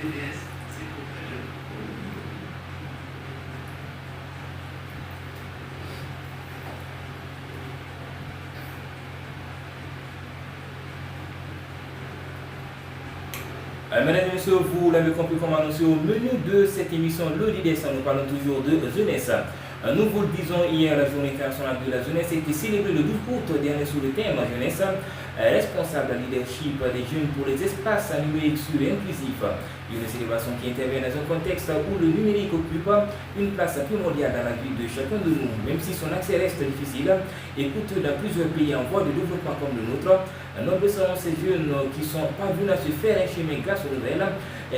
Mesdames et messieurs, vous l'avez compris comme annoncé au menu de cette émission, le DDS, nous parlons toujours de jeunesse. Nous vous le disons hier, la journée internationale de la jeunesse a été célébrée le 12 août dernier sous le thème jeunesse, responsable leadership des jeunes pour les espaces numériques sûrs et inclusifs. Une célébration qui intervient dans un contexte où le numérique occupe une place primordiale dans la vie de chacun de nous, même si son accès reste difficile et coûteux dans plusieurs pays en voie de développement comme le nôtre. Nombreux seront ces jeunes qui sont parvenus à se faire un chemin grâce aux nouvelles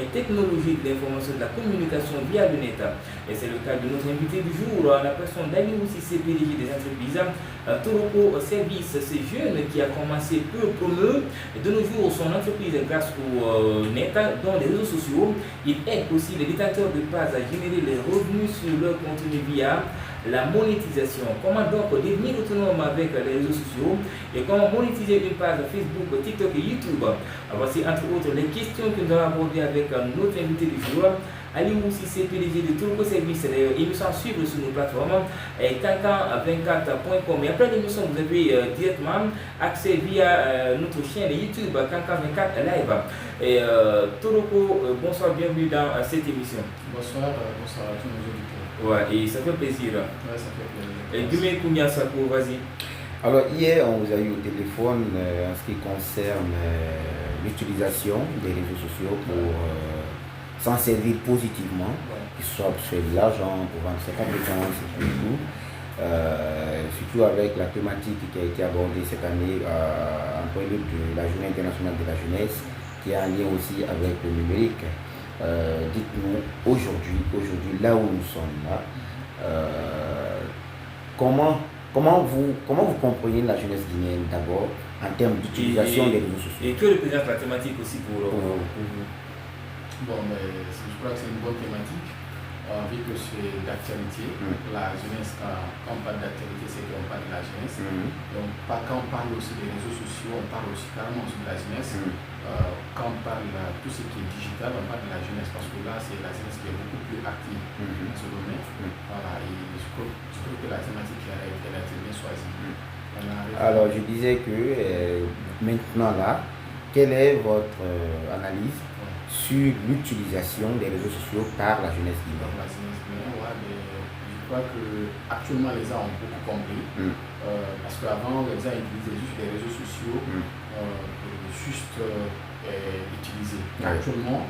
technologies de l'information et de la communication via le net. Et c'est le cas de notre invité du jour, la personne d'Aliou Cissé, PDG des entreprises Toroko Service. Ce jeune qui a commencé peu promu de nos jours son entreprise grâce au net, dans les réseaux sociaux. Il aide aussi les détenteurs de pages à générer les revenus sur leur contenu via la monétisation. Comment donc devenir autonome avec les réseaux sociaux et comment monétiser une page Facebook, TikTok et YouTube. Voici entre autres les questions que nous allons aborder avec notre invité du jour, Aliou Cissé, PDG de Toroko Service. D'ailleurs, émission à suivre sur nos plateformes cancan24.com. Et après l'émission, vous avez directement accès via notre chaîne YouTube Cancan24 Live. Et Toroko, bonsoir, bienvenue dans cette émission. Bonsoir, bonsoir à tous nos auditeurs. Ouais, et ça fait plaisir. Ouais, ça fait plaisir. Et Guimé Kounia Sako, vas-y. Alors hier, on vous a eu au téléphone en ce qui concerne l'utilisation des réseaux sociaux pour s'en servir positivement, qu'il soit pour faire de l'argent, pour vendre ses compétences et tout. Surtout avec la thématique qui a été abordée cette année en prélude de la Journée internationale de la jeunesse, qui a un lien aussi avec le numérique. Dites-nous aujourd'hui, là où nous sommes là, comment vous comprenez la jeunesse guinéenne d'abord en termes d'utilisation des réseaux sociaux? Et que représente la thématique aussi pour Bon, mais je crois que c'est une bonne thématique, vu que c'est d'actualité. La jeunesse, quand on parle d'actualité, c'est qu'on parle de la jeunesse. Donc, quand on parle aussi des réseaux sociaux, on parle aussi carrément aussi de la jeunesse. Quand on parle de tout ce qui est digital, on parle de la jeunesse parce que là, c'est la jeunesse qui est beaucoup plus active dans ce domaine. Voilà, et je trouve que la thématique elle a été bien choisie. Alors, je disais que maintenant là, quelle est votre analyse sur l'utilisation des réseaux sociaux par la jeunesse guinéenne? La jeunesse guinéenne, je crois qu'actuellement les gens ont beaucoup compris. Parce qu'avant, les gens utilisaient juste les réseaux sociaux juste utilisés. Actuellement,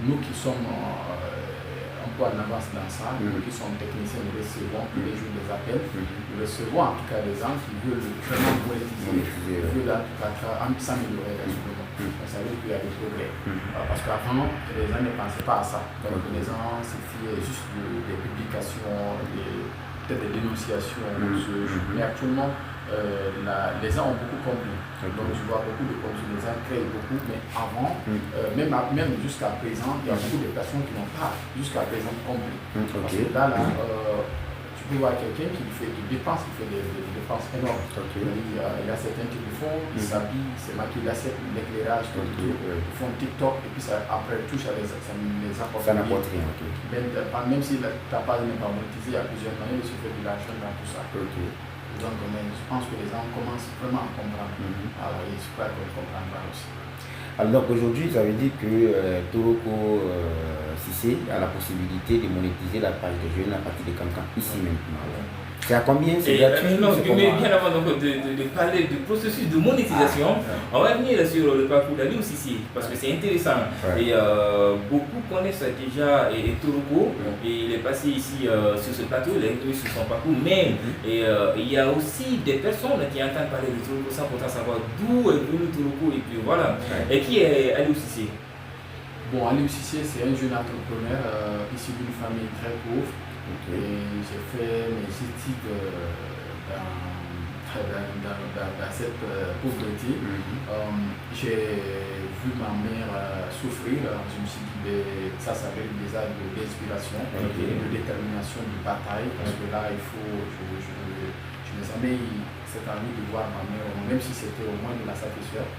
nous qui sommes un peu en avance dans ça, nous qui sommes techniciens, nous recevons tous les jours des appels, nous recevons en tout cas des gens qui veulent vraiment monétiser, veulent en tout cas s'améliorer dans ce domaine. Ça veut dire qu'il y a des progrès. Parce qu'avant, les gens ne pensaient pas à ça. Donc les gens se fiaient juste des publications, peut-être des dénonciations. Mais actuellement, les gens ont beaucoup compris. Donc je vois beaucoup de contenu, les gens créent beaucoup, mais avant, même jusqu'à présent, il y a beaucoup de personnes qui n'ont pas jusqu'à présent compris. Parce que là, tu peux voir quelqu'un qui fait des dépenses, qui fait des dépenses énormes. Il y a certains qui le font, ils s'habillent, ils se maquillent, l'éclairage, ils font TikTok et puis ça, après tout, ça les apporte. Ça n'apporte rien. Même si ta page n'est pas monétisée, il y a plusieurs manières de se faire de l'argent dans tout ça. Donc, je pense que les gens commencent vraiment à comprendre. Alors, j'espère qu'on comprendra aussi. Alors aujourd'hui, ça veut dire que Toroko Cissé a la possibilité de monétiser la page des jeunes à partir de Cancan, ici maintenant. C'est à combien? C'est gratuit? Non, mais bien avant de parler du processus de monétisation, on va venir sur le parcours d'Aliou Cissé parce que c'est intéressant. Et beaucoup connaissent déjà Toroko, et il est passé ici sur ce plateau, il est venu sur son parcours, mais il y a aussi des personnes qui entendent parler de Toroko sans pourtant savoir d'où est venu Toroko et puis voilà. Et qui est Aliou Cissé? Bon, Aliou Cissé, c'est un jeune entrepreneur issu d'une famille très pauvre. Et j'ai fait mes études dans cette pauvreté. J'ai vu ma mère souffrir. Je me suis dit, ça s'appelle des actes d'inspiration, de détermination, de bataille. Parce que là, je n'ai jamais eu cette envie de voir ma mère, même si c'était au moins de la satisfaire.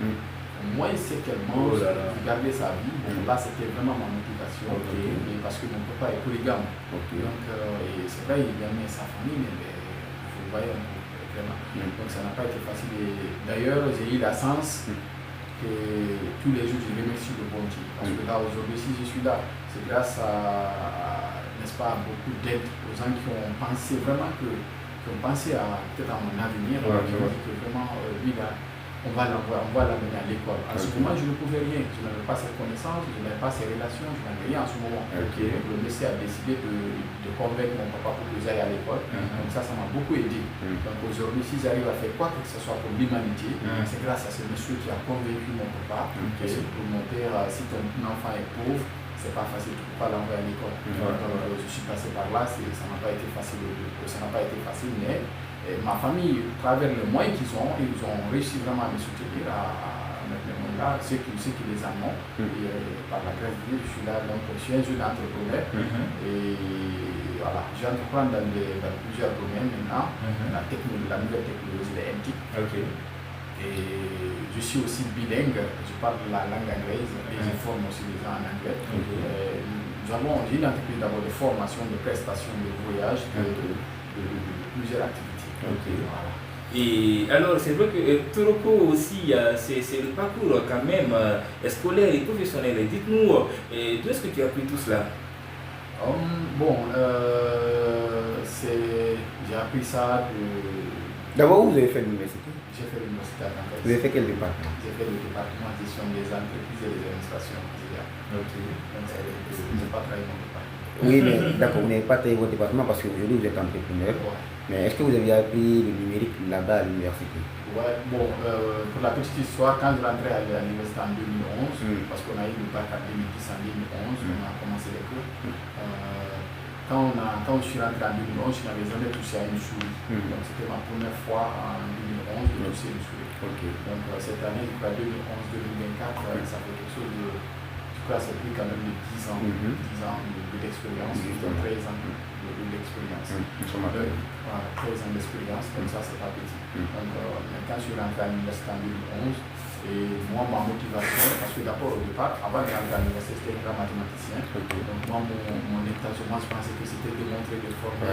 moins c'est qu'elle mange, de garder sa vie. Bon, là, c'était vraiment ma motivation. Et parce que mon papa est polygame. Donc, et c'est vrai, il aimait sa famille, mais vous voyez un peu, vraiment. Donc, ça n'a pas été facile. D'ailleurs, j'ai eu la chance que tous les jours, je remercie le bon Dieu. Parce que là, aujourd'hui, si je suis là, c'est grâce à, n'est-ce pas, beaucoup d'aide aux gens qui ont pensé vraiment qui ont pensé peut-être à mon avenir, qui ont dit que vraiment, lui, là, on va l'amener à l'école. En ce moment, je ne pouvais rien. Je n'avais pas cette connaissance, je n'avais pas ces relations, je n'avais rien en ce moment. Le monsieur a décidé de convaincre mon papa pour que j'aille à l'école. Donc ça m'a beaucoup aidé. Donc aujourd'hui, si j'arrive à faire quoi que ce soit pour l'humanité, c'est grâce à ce monsieur qui a convaincu mon papa. Que pour mon père, si ton enfant est pauvre, c'est pas facile, tu ne peux pas l'envoyer à l'école. Donc je suis passé par là, ça n'a pas été facile, mais ma famille, à travers les moyens qu'ils ont, ils ont réussi vraiment à me soutenir, à mettre les moyens là, ceux qui les en ont. Et par la grâce de Dieu, je suis là, donc je suis un jeune entrepreneur. Et voilà, j'entreprends dans plusieurs domaines maintenant, la nouvelle technologie, les MTIC. Et je suis aussi bilingue, je parle la langue anglaise et je forme aussi les gens en anglais. J'ai une entreprise d'abord de formation, de prestations, de voyage, de plusieurs activités. Voilà. Et alors, c'est vrai que Toroko aussi, c'est le parcours quand même scolaire et professionnel. Dites-nous, d'où est-ce que tu as appris tout cela? J'ai appris ça de... D'abord, où vous avez fait l'université? J'ai fait l'université à Campus. Vous avez fait quel département? J'ai fait le département de gestion des entreprises et des administrations. Donc, je n'ai pas travaillé mon département. Oui, mais d'accord, vous n'avez pas travaillé votre département parce qu'aujourd'hui vous êtes entrepreneur. Mais est-ce que vous avez appris le numérique là-bas à l'université? Ouais, bon, pour la petite histoire, quand je rentrais à l'université en 2011, parce qu'on a eu le bac en 2010, en 2011, on a commencé les cours. Quand je suis rentré en 2011, je n'avais jamais touché à une souris. Donc c'était ma première fois en 2011 de toucher une souris. Donc cette année, 2011-2024, ça fait quelque chose de... Je crois que c'est plus quand même de 10 ans, 10 ans d'expérience, 13 ans d'expérience. 13 ans d'expérience, comme ça c'est pas petit. Donc quand je suis rentré à l'université en 2011, et moi ma motivation, parce que d'abord au départ, avant de rentrer à l'université, j'étais un grand mathématicien. Donc moi mon intention, je pensais que c'était de montrer des formules,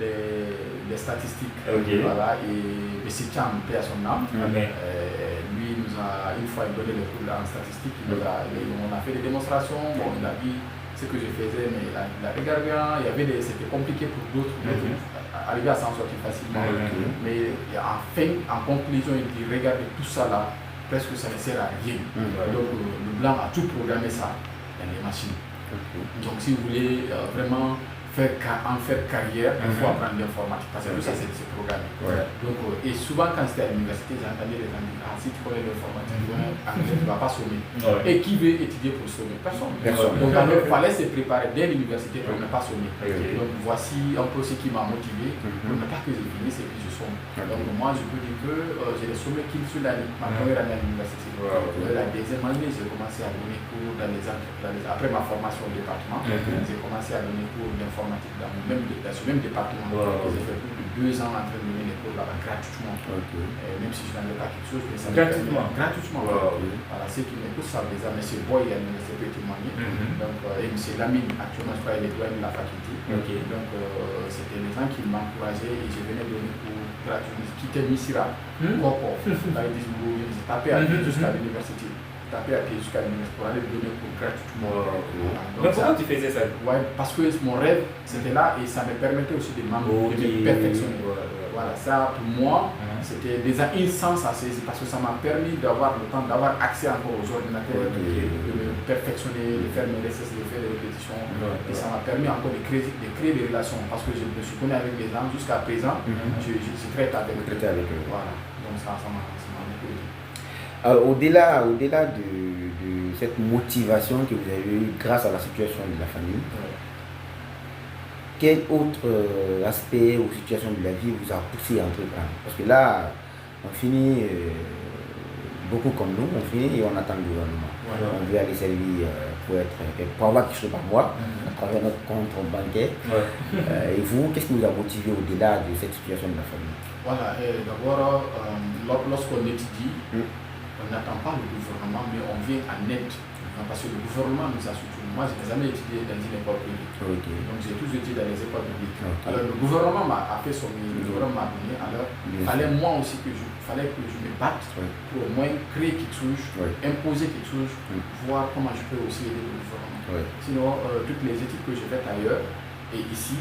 des statistiques. Voilà, et M. Cham, paix à son âme, lui nous a une fois donné les cours en statistique, on a fait des démonstrations, bon, il a vu ce que je faisais, mais il a regardé, c'était compliqué pour d'autres, arriver à s'en sortir facilement. Mais en conclusion, il dit, regardez tout ça là, presque ça ne sert à rien. Donc le blanc a tout programmé ça dans les machines. Donc si vous voulez vraiment en faire carrière, il faut apprendre l'informatique, parce que tout ça c'est programmé. Donc, et souvent quand j'étais à l'université, j'entendais les gens dire, si tu connais l'informatique, tu ne vas pas sommer. Et qui veut étudier pour sommer? Personne. Donc il fallait se préparer dès l'université pour ne pas sommer. Donc voici un peu ce qui m'a motivé pour ne pas que je finisse et puis je somme. Donc moi je peux dire que j'ai sommé qu'une seule année, ma première année à l'université. La deuxième année, j'ai commencé à donner cours dans les entreprises. Après ma formation au département, j'ai commencé à donner cours d'informatique dans ce même département. J'ai fait plus de 2 ans en train de donner les cours là-bas gratuitement. Même si je n'en ai pas quelque chose, mais ça gratuitement. Voilà, ceux qui m'écoutent savent déjà, M. Boy à l'université peut témoigner. Donc, et M. Lamine, actuellement, je crois qu'il est doyen de la faculté. Donc, c'était les gens qui m'encourageaient et je venais donner cours gratuitement. Je quittais Missira, Kopo, là ils disent, j'ai tapé à pied jusqu'à l'université. Pour aller donner cours gratuitement. Donc pourquoi tu faisais ça? Parce que mon rêve, c'était là et ça me permettait aussi de me perfectionner. Voilà, ça pour moi, c'était déjà un sens à saisir parce que ça m'a permis d'avoir le temps, d'avoir accès encore aux ordinateurs, de me perfectionner, de faire mes recettes, de faire des répétitions. Et ça m'a permis encore de créer des relations parce que je me suis connu avec les gens jusqu'à présent, je traite avec eux. Voilà, donc ça m'a beaucoup aidé. Alors, au-delà de cette motivation que vous avez eue grâce à la situation de la famille, quel autre aspect ou situation de la vie vous a poussé à entreprendre? Parce que là, on finit, beaucoup comme nous, on finit et on attend le gouvernement. On veut aller servir pour avoir quelque chose par mois, à travers notre compte bancaire. Et vous, qu'est-ce qui vous a motivé au-delà de cette situation de la famille? Voilà, d'abord, lorsqu'on étudie, on n'attend pas le gouvernement, mais on vient en aide. Parce que le gouvernement nous a soutenu. Moi, je n'ai jamais étudié dans une école publique. Donc, j'ai toujours étudié dans les écoles publiques. Alors, le gouvernement a fait son mieux, le gouvernement m'a donné. Alors, il fallait moi aussi que je me batte pour au moins créer quelque chose, imposer quelque chose, voir comment je peux aussi aider le gouvernement. Sinon, toutes les études que j'ai faites ailleurs et ici,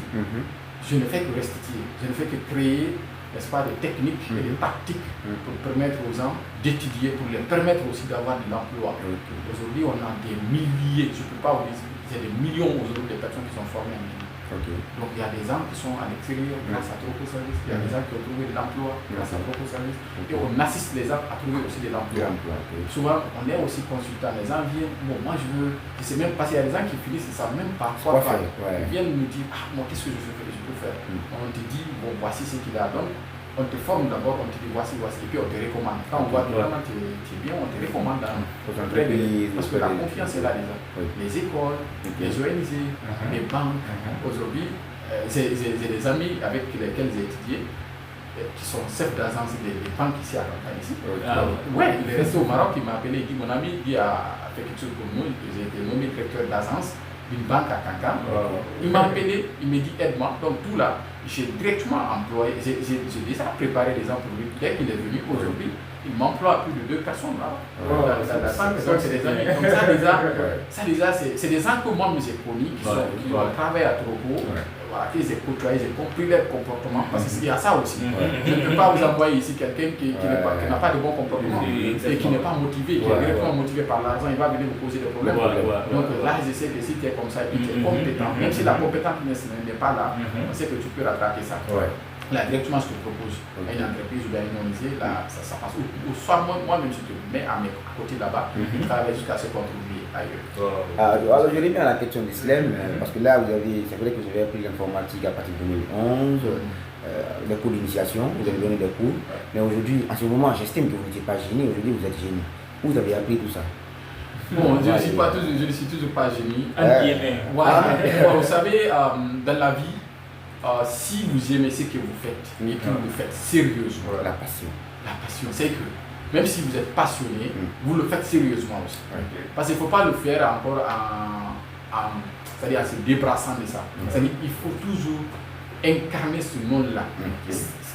je ne fais que restituer. Je ne fais que créer, n'est-ce pas, des techniques et des tactiques pour permettre aux gens d'étudier, pour les permettre aussi d'avoir de l'emploi. Aujourd'hui, on a des milliers, je ne peux pas vous dire, il y a des millions aujourd'hui de personnes qui sont formées en ligne. Donc il y a des gens qui sont à l'extérieur grâce à Troco Service, il y a des gens qui ont trouvé de l'emploi grâce à Troco Service, et on assiste les gens à trouver aussi de l'emploi. Souvent, on est aussi consultant, les gens viennent, bon, moi je sais même pas, il y a des gens qui finissent, ils ne savent même pas quoi faire. Ils viennent nous dire, ah, moi qu'est-ce que je peux faire? On te dit, bon, voici ce qu'il a. Donc, on te forme d'abord, on te dit voici, et puis on te recommande. Quand on voit que vraiment tu es bien, on te recommande. Parce que la confiance est là déjà. Les écoles, les ONG, les banques. Aujourd'hui, j'ai des amis avec lesquels j'ai étudié, qui sont chefs d'agence des banques ici à Kankan. Il est resté au Maroc, il m'a appelé, il dit mon ami a fait quelque chose pour nous, j'ai été nommé directeur d'agence d'une banque à Kankan. Il m'a appelé, il me dit aide-moi. Donc tout là, j'ai directement employé, j'ai déjà préparé des gens pour lui. Dès qu'il est venu aujourd'hui, il m'emploie plus de 2 personnes là. Donc c'est des amis. Donc ça déjà, c'est des gens que moi j'ai connus, qui ont travaillé à Troco. Voilà, que j'ai côtoyé, j'ai compris leur comportement, parce qu'il y a ça aussi. Je ne peux pas vous envoyer ici quelqu'un qui n'a pas de bon comportement et qui n'est pas motivé, qui est directement motivé par l'argent, il va venir vous poser des problèmes. Donc là, je sais que si tu es comme ça et que tu es compétent, même si la compétence n'est pas là, on sait que tu peux rattraper ça. Là, directement, ce que je propose à une entreprise ou à une ONG, là, ça passe. Ou soit moi-même, je te mets à côté là-bas, je travaille jusqu'à ce qu'on trouve ailleurs. Alors, je reviens à la question d'Islem, parce que là, c'est vrai que vous avez appris l'informatique à partir de 2011, les cours d'initiation, vous avez donné des cours, mais aujourd'hui, en ce moment, j'estime que vous n'étiez pas génie, aujourd'hui vous êtes génie. Où vous avez appris tout ça? Bon, je ne suis toujours pas génie. Vous savez, dans la vie, si vous aimez ce que vous faites et que vous le faites sérieusement, la passion, c'est que même si vous êtes passionné, vous le faites sérieusement aussi. Parce qu'il ne faut pas le faire encore c'est-à-dire en se débrassant de ça. C'est-à-dire qu'il faut toujours incarner ce nom-là.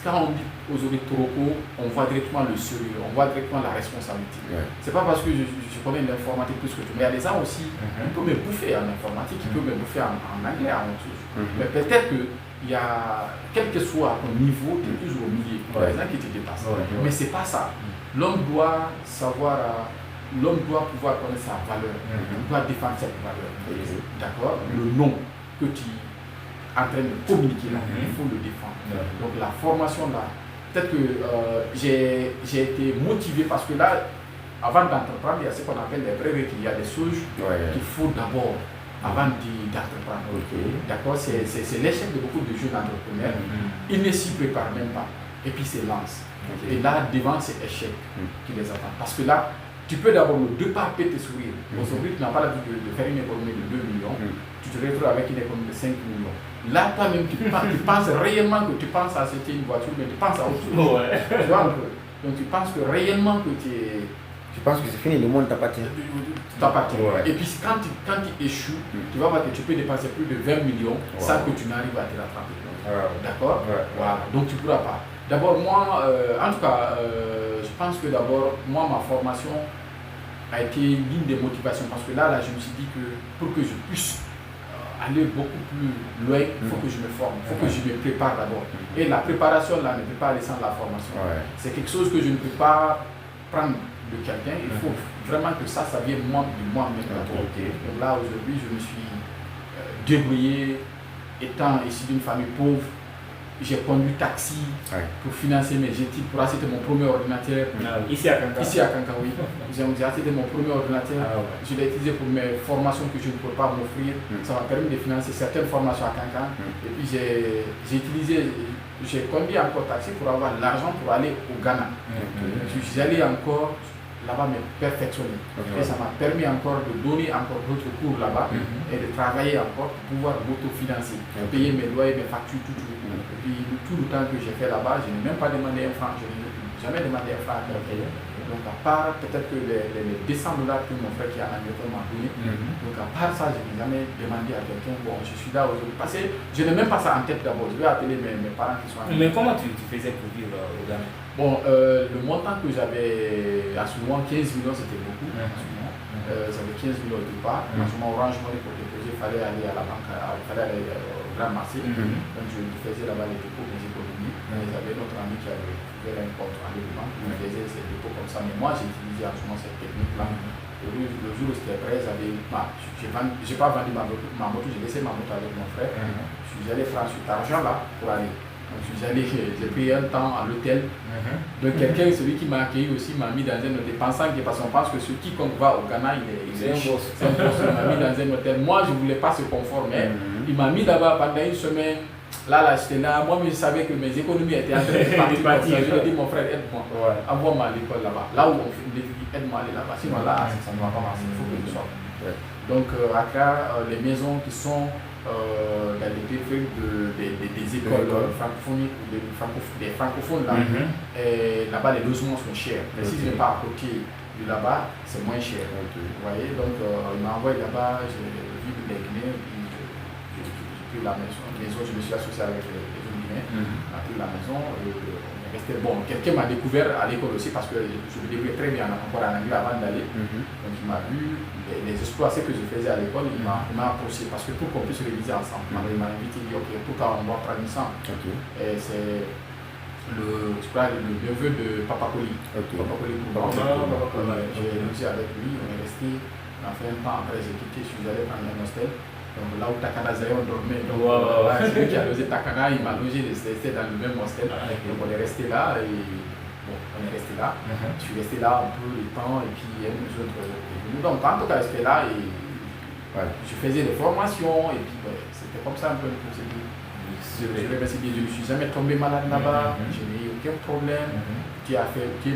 Quand on dit aujourd'hui Troco, on voit directement le sérieux, on voit directement la responsabilité. C'est pas parce que je connais l'informatique plus que tout, mais il y a des gens aussi qui peuvent me bouffer en informatique, qui peuvent me bouffer en anglais, en autre chose. Mais peut-être qu'il y a, quel que soit ton niveau, tu es toujours au milieu. Il y a des gens qui te dépassent. Mais c'est pas ça. L'homme doit savoir, l'homme doit pouvoir connaître sa valeur. Il doit défendre cette valeur. D'accord? Le nom que tu es en train de communiquer là, il faut le défendre. Donc la formation là, peut-être que j'ai été motivé parce que là, avant d'entreprendre, il y a ce qu'on appelle les prérequis. Il y a des choses qu'il faut d'abord, avant d'entreprendre. D'accord? C'est l'échec de beaucoup de jeunes entrepreneurs. Ils ne s'y préparent même pas. Et puis c'est lance. Et là, devant, c'est échec qui les attend. Parce que là, tu peux d'abord ne pas te sourire. Aujourd'hui, tu n'as pas l'habitude de faire une économie de 2 millions. Tu te retrouves avec une économie de 5 millions. Là, toi-même, tu penses réellement que tu penses à acheter une voiture, mais tu penses à autre chose. Tu vois un peu. Donc, tu penses que réellement que tu es... Tu penses que c'est fini, le monde t'appartient. Et puis, quand tu échoues, tu vas voir que tu peux dépenser plus de 20 millions sans que tu n'arrives à te rattraper. D'accord? Voilà. Donc, tu ne pourras pas. D'abord, moi, en tout cas, je pense que d'abord, moi, ma formation a été l'une des motivations. Parce que là, je me suis dit que pour que je puisse aller beaucoup plus loin, il faut que je me forme, il faut que je me prépare d'abord. Et la préparation, là, ne peut pas aller sans la formation. C'est quelque chose que je ne peux pas prendre de quelqu'un. Il faut vraiment que ça vienne de moi-même. Donc là, aujourd'hui, je me suis débrouillé, étant issu d'une famille pauvre. J'ai conduit taxi pour financer mes études, pour acheter mon premier ordinateur. Ici à Kankan? Ici à Kankan, oui. J'ai acheté mon premier ordinateur. Je l'ai utilisé pour mes formations que je ne pouvais pas m'offrir. Ça m'a permis de financer certaines formations à Kankan. Et puis j'ai conduit encore taxi pour avoir l'argent pour aller au Ghana. Je suis allé encore là-bas me perfectionner. Et ça m'a permis encore de donner encore d'autres cours là-bas et de travailler encore pour pouvoir m'autofinancer, payer mes loyers, mes factures, tout. Et puis tout le temps que j'ai fait là-bas, je n'ai même pas demandé un franc, je n'ai jamais demandé un franc à quelqu'un. Donc à part peut-être que les $200 que mon frère qui est en Angleterre m'a donné, donc à part ça, je n'ai jamais demandé à quelqu'un, bon, je suis là aujourd'hui. Parce que je n'ai même pas ça en tête d'abord, je vais appeler mes parents qui sont en Mais comment tu faisais pour vivre au Ghana? Bon, le montant que j'avais à ce moment, 15 millions, c'était beaucoup. J'avais 15 millions au départ. À ce moment, Orange Money pour déposer, il fallait aller à la banque, il fallait aller au Grand Marché. Donc je faisais là-bas les dépôts des économies. J'avais notre ami qui avait ouvert un compte en banque, il faisait ses dépôts comme ça. Mais moi, j'ai utilisé en ce moment cette technique-là. Le jour où c'était prêt, je n'ai pas vendu ma moto, j'ai laissé ma moto avec mon frère. Je suis allé prendre cet argent-là pour aller. Donc je suis allé, j'ai pris un temps à l'hôtel. Donc quelqu'un, celui qui m'a accueilli aussi, m'a mis dans un hôtel, pensant que, parce qu'on pense que quiconque va au Ghana, il est un boss. Il m'a mis dans un hôtel. Moi, je ne voulais pas ce confort, mais il m'a mis là-bas pendant une semaine. Là, j'étais là. Moi, je savais que mes économies étaient en train de partir. Je lui ai dit, mon frère, aide-moi. Envoie-moi à l'école là-bas. Là où on fait des études, aide-moi à aller là-bas. Sinon, là, ça ne va pas marcher. Il faut que je sorte. Donc, Accra, les maisons qui sont dans les périphéries des écoles francophones, des francophones là-bas les logements sont chers. Mais si je n'ai pas à côté de là-bas, c'est moins cher. Vous voyez, donc il m'a envoyé là-bas, j'ai vu des Guinéens, j'ai pris la maison, je me suis associé avec les Guinéens, on a pris la maison. Bon, quelqu'un m'a découvert à l'école aussi parce que je me débrouillais très bien encore en anglais avant d'aller. Donc il m'a vu, les exploits que je faisais à l'école, il m'a approché parce que pour qu'on puisse réviser ensemble, il m'a invité, il dit ok, pourquoi on doit prendre ensemble. Et c'est le neveu de Papa Koli. Papa Koli, j'ai réussi avec lui, on est resté, on a fait un temps, après j'ai quitté, je suis allé prendre un hostel. Donc là où Takana Zayon dormait, c'est lui qui a logé Takana, il m'a logé, c'était dans le même hostel. Donc on est resté là et bon, on est resté là. Je suis resté là un peu le temps et puis nous autres. Donc en tout cas, j'étais là et je faisais des formations et puis c'était comme ça un peu le procédé. Je ne suis jamais tombé malade là-bas, je n'ai eu aucun problème. Qui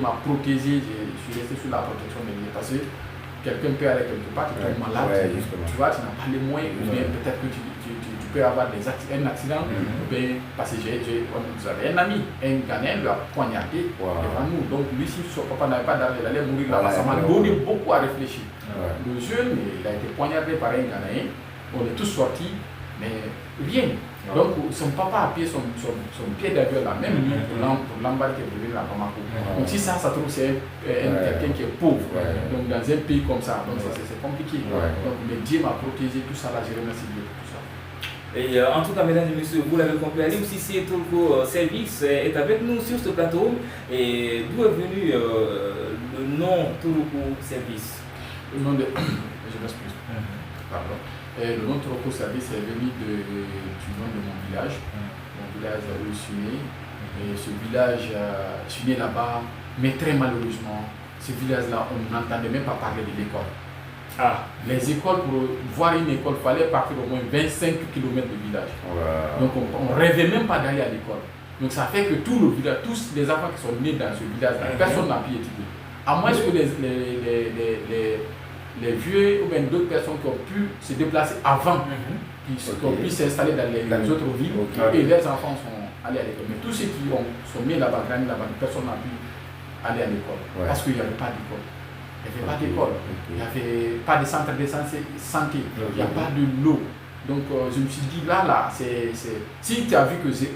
m'a protégé, je suis resté sous la protection de l'État. Parce que quelqu'un peut aller quelque part, tu tombes malade, tu vois, tu n'as pas les moyens, ou bien peut-être que tu peux avoir un accident, ou bien parce que vous avez un ami, un Ghanéen lui a poignardé devant nous. Donc lui, si son papa n'avait pas d'argent, il allait mourir là-bas. Ça m'a donné beaucoup à réfléchir. Le jeune, il a été poignardé par un Ghanéen, on est tous sortis, mais rien. Donc son papa a payé son pied d'avion là, même lui, pour l'embarquer pour venir à Bamako. Donc si ça se trouve, c'est quelqu'un qui est pauvre, donc dans un pays comme ça, donc c'est compliqué. Donc mais Dieu m'a protégé, tout ça là, je remercie Dieu pour tout ça. Et en tout cas, mesdames et messieurs, vous l'avez compris, Alim Sissé Turco Service est avec nous sur ce plateau. Et d'où est venu le nom Turco Service? Le nom de... Je m'excuse. Pardon. Le nom Turco Service est venu du nom de mon village. Mon village où je suis né. Et ce village, je suis né là-bas, mais très malheureusement, ce village-là, on n'entendait même pas parler de l'école. Les écoles, pour voir une école, il fallait partir au moins 25 km du village. Donc on ne rêvait même pas d'aller à l'école. Donc ça fait que tout le village, tous les enfants qui sont nés dans ce village-là, personne n'a pu étudier. À moins que les vieux ou bien d'autres personnes qui ont pu se déplacer avant, qui ont pu s'installer dans les autres villes, et leurs enfants sont allés à l'école. Mais tous ceux qui sont nés là-bas, grandis là-bas, personne n'a pu aller à l'école. Parce qu'il n'y avait pas d'école. Il n'y avait pas d'école. Il n'y avait pas de centre de santé. Il n'y a pas de l'eau. Donc je me suis dit, là, si tu as vu que j'ai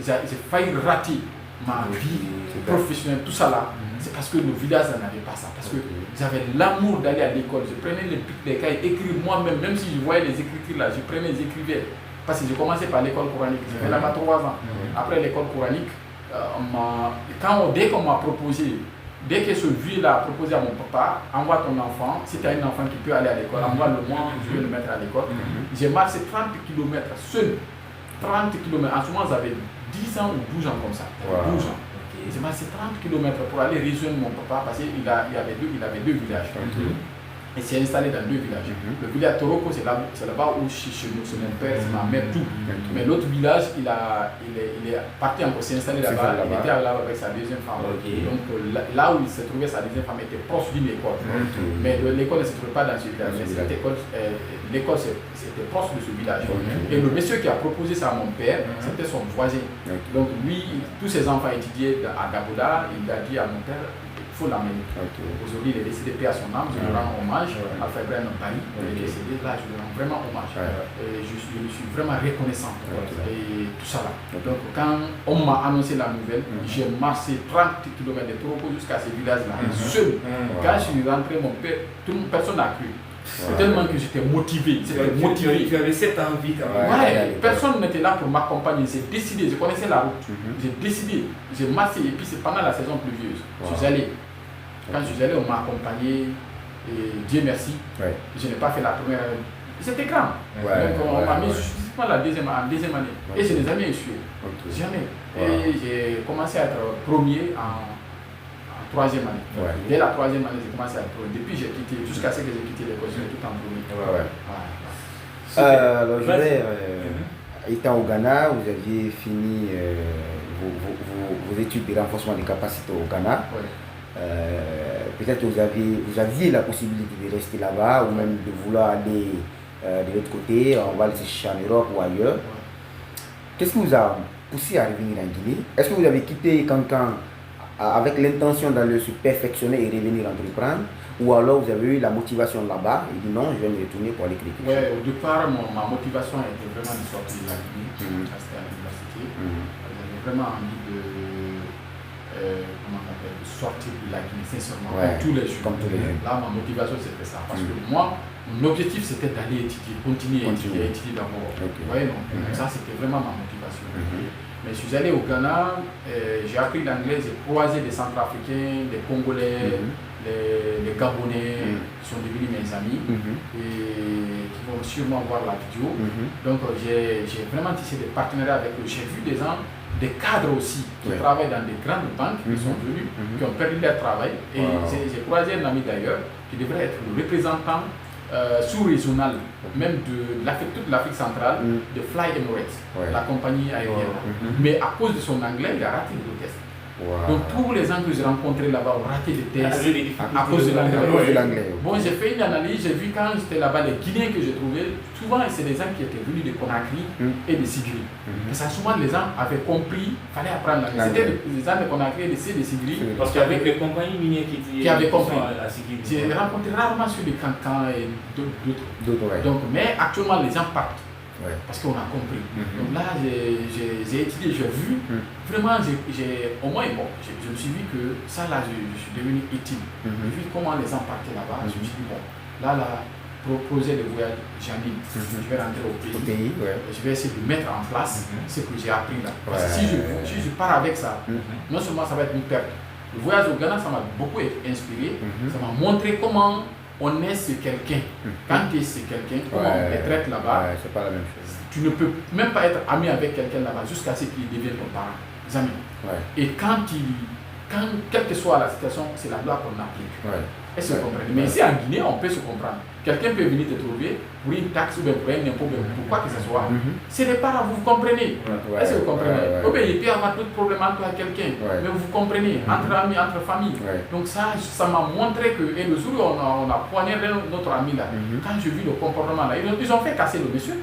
failli rater ma vie professionnelle, tout ça là, c'est parce que nos villages n'avaient pas ça. Parce que j'avais l'amour d'aller à l'école. Je prenais les cahiers, écrire moi-même, même si je voyais les écritures là, je prenais les écrivais. Parce que j'ai commencé par l'école coranique. J'ai fait là-bas 3 ans. Après l'école coranique, dès qu'on m'a proposé, dès que ce vieux-là a proposé à mon papa, envoie ton enfant, si tu as un enfant qui peut aller à l'école, envoie-le moi, je vais le mettre à l'école. J'ai marché 30 km seul. 30 km. En ce moment, j'avais 10 ans ou 12 ans comme ça. 12 ans. J'ai marché 30 km pour aller rejoindre mon papa parce qu'il avait deux villages. Et s'est installé dans 2 villages. Le village Toroko, c'est là-bas où chez nous, c'est mon père, c'est ma mère, tout. Mais l'autre village, il est parti encore, s'est installé là-bas. Il était là avec sa deuxième femme. Donc là où il se trouvait, sa deuxième femme était proche d'une école. Mais l'école ne se trouvait pas dans ce village. L'école, c'était proche de ce village. Et le monsieur qui a proposé ça à mon père, c'était son voisin. Donc lui, tous ses enfants étudiaient à Dagoda. Il a dit à mon père, il faut l'amener. Aujourd'hui, il est décédé, paix à son âme, je lui rends hommage. Alpha Ibrahim Paris, il est décédé, là, je lui rends vraiment hommage. Et je lui suis vraiment reconnaissant. Et tout ça là. Donc, quand on m'a annoncé la nouvelle, j'ai marché 30 km de Toroko jusqu'à ce village-là, seul. Quand je suis rentré, mon père, personne n'a cru. Tellement que j'étais motivé. Tu avais cette envie quand même. Personne n'était là pour m'accompagner. J'ai décidé, je connaissais la route. J'ai décidé, j'ai marché et puis c'est pendant la saison pluvieuse. Je suis allé. Quand je suis allé, on m'a accompagné et Dieu merci. Je n'ai pas fait la première année. C'était grand. Donc on m'a mis justement en deuxième année. Et je n'ai jamais échoué. Jamais. Et j'ai commencé à être premier en 3e année. Dès la 3e année, j'ai commencé à être premier. Depuis, j'ai quitté, jusqu'à ce que j'ai quitté l'école, j'ai tout en premier. Alors, je vais, étant au Ghana, vous aviez fini vos études de renforcement des capacités au Ghana. Peut-être que vous aviez la possibilité de rester là-bas ou même de vouloir aller de l'autre côté, on va aller chercher en Europe ou ailleurs. Qu'est-ce qui vous a poussé à revenir en Guinée? Est-ce que vous avez quitté Cancan avec l'intention d'aller se perfectionner et revenir entreprendre, ou alors vous avez eu la motivation là-bas et dit non, je vais me retourner pour aller créer quelque chose? Au départ, ma motivation était vraiment de sortir de la Guinée, rester à l'université. J'avais vraiment envie de sortir de la Guinée, sincèrement, comme tous les jours. Là, ma motivation c'était ça, parce que moi, mon objectif c'était d'aller étudier, continuer à étudier d'abord. Vous voyez, donc ça c'était vraiment ma motivation. Mais je suis allé au Ghana, j'ai appris l'anglais, j'ai croisé des Centrafricains, des Congolais, les Gabonais qui sont devenus mes amis et qui vont sûrement voir la vidéo. Donc j'ai vraiment tissé des partenariats avec eux. J'ai vu des gens, des cadres aussi, qui travaillent dans des grandes banques, qui sont venus, qui ont perdu leur travail. Et j'ai croisé un ami d'ailleurs qui devrait être le représentant sous-régional, même de toute l'Afrique centrale, de Fly Emirates, la compagnie aérienne. Mais à cause de son anglais, il a raté le test. Donc tous les gens que j'ai rencontrés là-bas ont raté les tests à cause de l'anglais. Bon, j'ai fait une analyse, j'ai vu quand j'étais là-bas, les Guinéens que j'ai trouvés, souvent c'est des gens qui étaient venus de Conakry et de Sigri. Et ça, souvent les gens avaient compris, il fallait apprendre l'anglais. C'était des gens de Conakry et de Sigri. Parce qu'avec les compagnies minières qui avaient compris. J'ai rencontré rarement sur les Cancan et d'autres. Donc, mais actuellement les gens partent. Parce qu'on a compris. Donc là, j'ai étudié, j'ai vu, vraiment, au moins, bon, je me suis dit que ça, là, je suis devenu utile. J'ai vu comment les gens partaient là-bas, je me suis dit, bon, là, proposer le voyage, j'anime, je vais rentrer au pays, je vais essayer de mettre en place ce que j'ai appris là. Parce que si je pars avec ça, non seulement ça va être une perte. Le voyage au Ghana, ça m'a beaucoup inspiré, ça m'a montré comment on est sur quelqu'un. Quand tu es sur quelqu'un, comment on te traite là-bas, c'est pas la même chose. Tu ne peux même pas être ami avec quelqu'un là-bas jusqu'à ce qu'il devienne ton parent. Jamais. Et quelle que soit la situation, c'est la loi qu'on applique. Est-ce que vous comprenez? Mais ici en Guinée, on peut se comprendre. Quelqu'un peut venir te trouver pour une taxe ou bien pour un impôt, pour quoi que ce soit. C'est les parents, vous comprenez? Est-ce que vous comprenez? Ou bien il peut y avoir d'autres problèmes entre quelqu'un, mais vous comprenez, entre amis, entre familles. Donc ça m'a montré que, et le jour où on a poignardé notre ami là, quand j'ai vu le comportement là, ils ont fait casser le monsieur.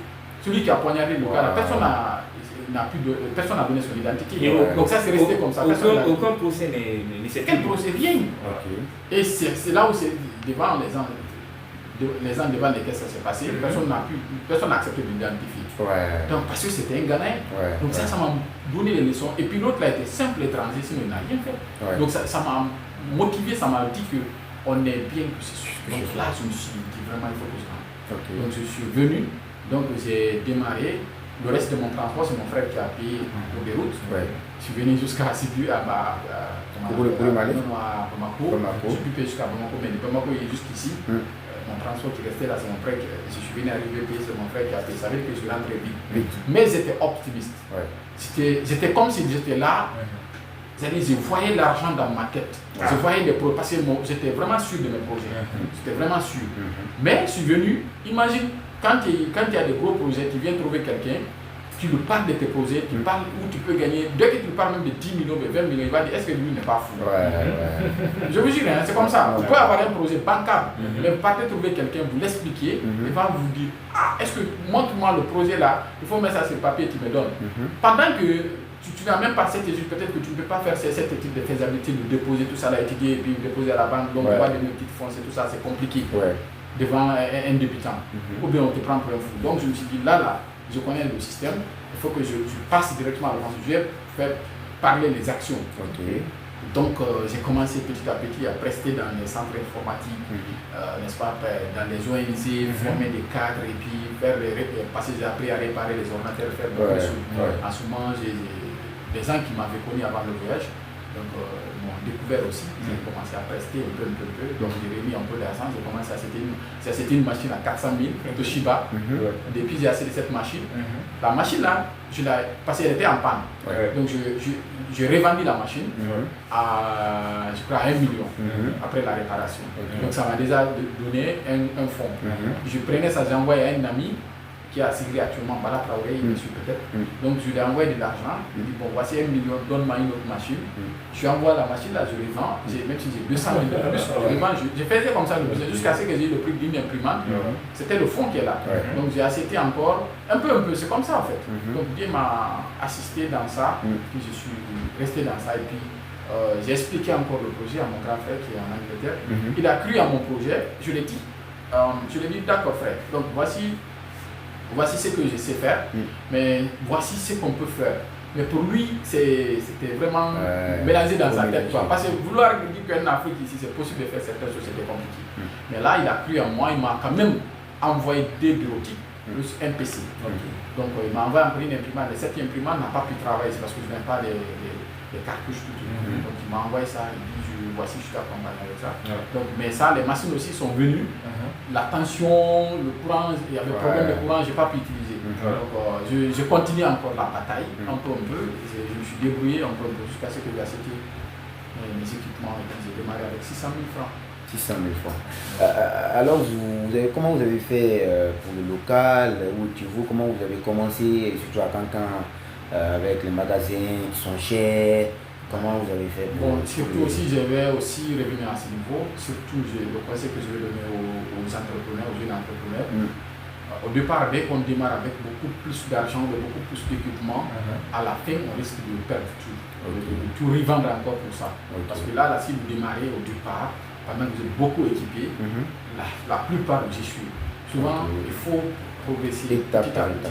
Celui qui a poignardé le gars, personne n'a donné son identité. Donc ça c'est resté comme ça. Aucun procès n'est fait. Quel procès? Rien. Et c'est là où c'est devant les gens devant lesquels ça s'est passé, personne n'a accepté de l'identifier. Donc parce que c'était un Ghanéen. Donc ça m'a donné les leçons. Et puis l'autre là était simple étranger, sinon il n'a rien fait. Donc ça m'a motivé, ça m'a dit qu'on est bien que c'est sûr. Donc là je me suis dit vraiment il faut que je rentre. Donc je suis venu. Donc j'ai démarré, le reste de mon transport c'est mon frère qui a payé au Beyrouth. Je suis venu jusqu'à Sibu, à Bamako. Je suis payé jusqu'à Bamako, mais de Bamako il est jusqu'ici. Mon transport qui restait là c'est mon frère je suis venu arriver payer, c'est mon frère qui a payé. Ça veut dire que je rentre vite. Mais j'étais optimiste. J'étais comme si j'étais là. c'est-à-dire je voyais l'argent dans ma tête. Je voyais les projets, parce que j'étais vraiment sûr de mes projets. J'étais vraiment sûr. Mais je suis venu, imagine, quand il y a des gros projets, tu viens trouver quelqu'un, tu lui parles de tes projets, tu parles où tu peux gagner. Dès que tu parles même de 10 millions, de 20 millions, il va dire est-ce que lui n'est pas fou? Je vous jure, hein, c'est comme ça. Vous pouvez avoir un projet bancable, mais vous partez trouver quelqu'un, vous l'expliquez, il va vous dire est-ce que montre-moi le projet là, il faut mettre ça sur le papier, tu me donnes. Pendant que tu n'as même pas cette étude, peut-être que tu ne peux pas faire cette étude de faisabilité, de déposer tout ça là, étudier et puis déposer à la banque, donc on va donner une petite foncée, tout ça, c'est compliqué devant un débutant. Ou bien on te prend pour un fou. Donc je me suis dit là, je connais le système, il faut que je passe directement à l'avance. Je vais faire parler les actions. Donc j'ai commencé petit à petit à prester dans les centres informatiques, n'est-ce pas, dans les ONG, former des cadres et puis passer, j'ai appris à réparer les ordinateurs, faire des choses. En ce moment, j'ai des gens qui m'avaient connu avant le voyage, donc m'ont découvert aussi. J'ai commencé à prester un peu. Donc j'ai remis un peu d'argent, j'ai commencé à acheter une machine à 400 000 de Shiba. Depuis j'ai acheté cette machine. La machine là, parce qu'elle était en panne. Donc j'ai revendu la machine à, je crois, 1 million après la réparation. Donc ça m'a déjà donné un fonds. Je prenais ça, j'envoyais à un ami qui a assigné actuellement Bala Traoré, il me suit peut-être. Donc je lui ai envoyé de l'argent, il dit bon voici 1 million, donne-moi une autre machine. Je lui envoie la machine là, je revends, même si j'ai 200 000 de plus, je revends, je faisais comme ça le business jusqu'à ce que j'ai eu le prix d'une imprimante. C'était le fond qui est là. Donc j'ai acheté encore un peu, c'est comme ça en fait. Donc Dieu m'a assisté dans ça, puis je suis resté dans ça et puis j'ai expliqué encore le projet à mon grand frère qui est en Angleterre. Il a cru à mon projet, je l'ai dit, d'accord frère, donc voici ce que je sais faire, mais voici ce qu'on peut faire. Mais pour lui, c'était vraiment mélangé dans sa tête. Parce que vouloir dire qu'en Afrique, ici, c'est possible de faire certaines choses, c'était compliqué. Mais là, il a cru en moi, il m'a quand même envoyé 2 bureautiques, plus un PC. Donc, il m'a envoyé une imprimante. Cette imprimante n'a pas pu travailler, c'est parce que je n'aime pas les cartouches, tout. Donc, il m'a envoyé ça, il dit voici, je t'accompagne avec ça. Donc, mais ça, les machines aussi sont venues. La tension, le courant, il y avait problème de courant, je n'ai pas pu utiliser. Donc je continue encore la bataille, un peu. Je me suis débrouillé un peu jusqu'à ce que j'ai acheté mes équipements et puis j'ai démarré avec 600 000 francs. 600 000 francs. Alors, comment vous avez fait pour le local, comment vous avez commencé, surtout à Cancan, avec les magasins qui sont chers? Comment vous avez fait? Bon, surtout aussi, je vais aussi revenir à ce niveau. Surtout, le conseil que je vais donner aux entrepreneurs, aux jeunes entrepreneurs. Au départ, dès qu'on démarre avec beaucoup plus d'argent, beaucoup plus d'équipement, à la fin, on risque de perdre tout. De tout revendre encore pour ça. Parce que là, si vous démarrez au départ, pendant que vous êtes beaucoup équipé, la plupart j'y suis. Souvent, il faut progresser petit à petit.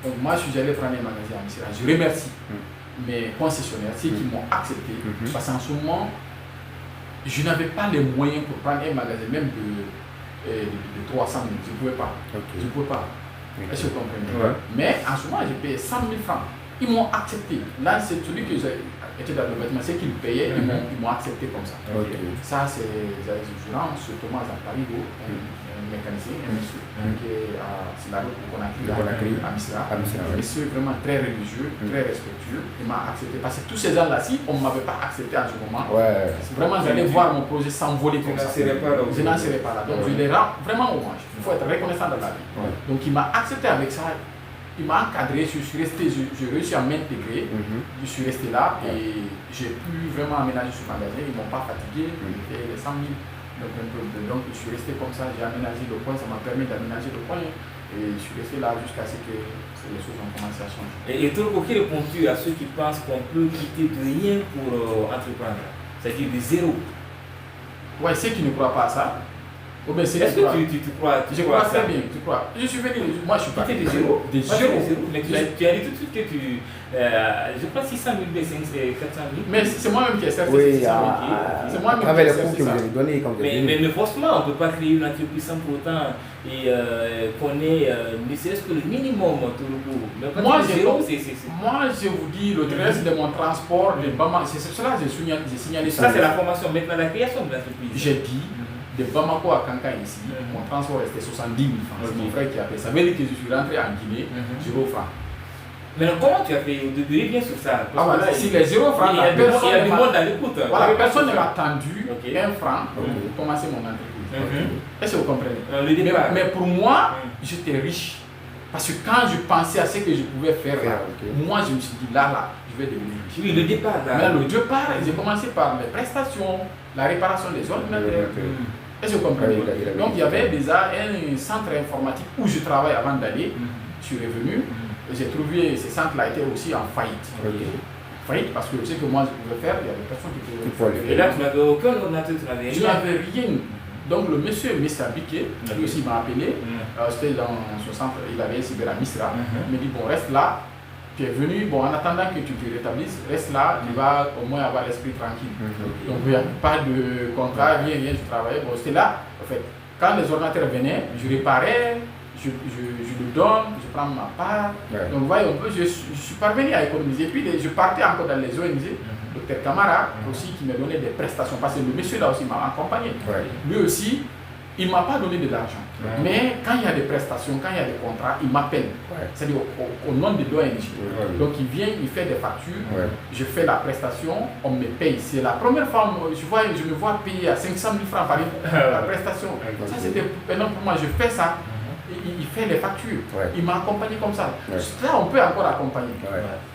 Donc moi, je suis allé prendre un magasin à Missira. Je remercie mes concessionnaires, ceux qui m'ont accepté, parce qu'en ce moment, je n'avais pas les moyens pour prendre un magasin même de 300 000, je ne pouvais pas. Je ne pouvais pas. Est-ce que vous comprenez? Mais en ce moment, j'ai payé 100 000 francs. Ils m'ont accepté. Là, c'est celui que j'étais dans le vêtement, c'est qu'ils payaient, ils m'ont accepté comme ça. Ça, c'est ce Thomas Parigo, un mécanicien, un monsieur qui est sur la route pour Conakry, à Missira. Un monsieur vraiment très religieux, très respectueux. Il m'a accepté. Parce que tous ces gens-là, si on ne m'avait pas accepté en ce moment, vraiment, j'allais voir mon projet s'envoler comme ça. Je n'en serais pas là. Donc, je les rends vraiment hommage. Il faut être reconnaissant dans la vie. Donc, il m'a accepté avec ça. Il m'a encadré, je suis resté, j'ai réussi à m'intégrer, je suis resté là et j'ai pu vraiment aménager ce magasin, ils ne m'ont pas fatigué, j'ai fait les 100 000, donc je suis resté comme ça, j'ai aménagé le coin, ça m'a permis d'aménager le coin et je suis resté là jusqu'à ce que les choses ont commencé à changer. Et Toloko, que réponds-tu à ceux qui pensent qu'on peut quitter de rien pour entreprendre, c'est-à-dire de zéro? Oui, ceux qui ne croient pas à ça. Est-ce que tu crois? Je crois très bien, tu crois. Je suis venu, moi je suis parti de zéro. De zéro. Mais tu as dit tout de suite que tu. Je crois 600 000 B5, c'est 400 000. Mais c'est moi-même qui ai certes 600 000. C'est moi-même qui ai certes que vous avez donné quand vous avez mais forcément, on ne peut pas créer une entreprise sans pour autant et qu'on ait ne serait-ce que le minimum. Moi, je vous dis, le reste de mon transport, c'est cela que j'ai signalé. Ça, c'est la formation. Maintenant, la création de l'entreprise. J'ai dit. De Bamako à Cancan ici, mon transport restait 70 000 francs. C'est mon frère qui a fait ça. Ça veut dire que je suis rentré en Guinée, 0 francs. Mais comment tu as fait au début? Reviens sur ça. Voilà, si les 0 francs, il y a du monde dans l'écoute. Voilà, personne ne m'a tendu 1 franc pour commencer mon entreprise. Est-ce que vous comprenez? Mais pour moi, j'étais riche. Parce que quand je pensais à ce que je pouvais faire là, moi je me suis dit là, je vais devenir riche. Oui, le départ là. Mais le départ, j'ai commencé par les prestations, la réparation des ordinateurs. Est-ce que vous comprenez? Donc il y avait déjà un centre informatique où je travaille avant d'aller. Je suis revenu. J'ai trouvé ce centre-là était aussi en faillite. Faillite parce que ce que moi je pouvais faire, il y avait personne qui pouvait le faire. Et là, tu n'avais aucun ordinateur, tu n'avais rien. Je n'avais rien. Donc le monsieur Mr. Biquet, lui aussi m'a appelé. C'était dans son centre, il avait cyber à Misra. Il m'a dit bon, reste là. Tu es venu, bon, en attendant que tu te rétablisses, reste là, tu vas au moins avoir l'esprit tranquille. Donc il n'y a pas de contrat, rien, je travaillais. Bon, c'était là, en fait, quand les ordinateurs venaient, je réparais, je le donne, je prends ma part. Donc vous voyez un peu, je suis parvenu à économiser. Puis je partais encore dans les ONG, Dr Camara aussi qui me donnait des prestations, parce que le monsieur là aussi m'a accompagné. Lui aussi, il ne m'a pas donné de l'argent. Mais quand il y a des prestations, quand il y a des contrats, il m'appelle. C'est-à-dire au nom de l'ONG. Donc il vient, il fait des factures, je fais la prestation, on me paye. C'est la première fois je me vois payer à 500 000 francs par la prestation. Ça c'était énorme pour moi, je fais ça. Il fait les factures, il m'a accompagné comme ça. Là, on peut encore accompagner.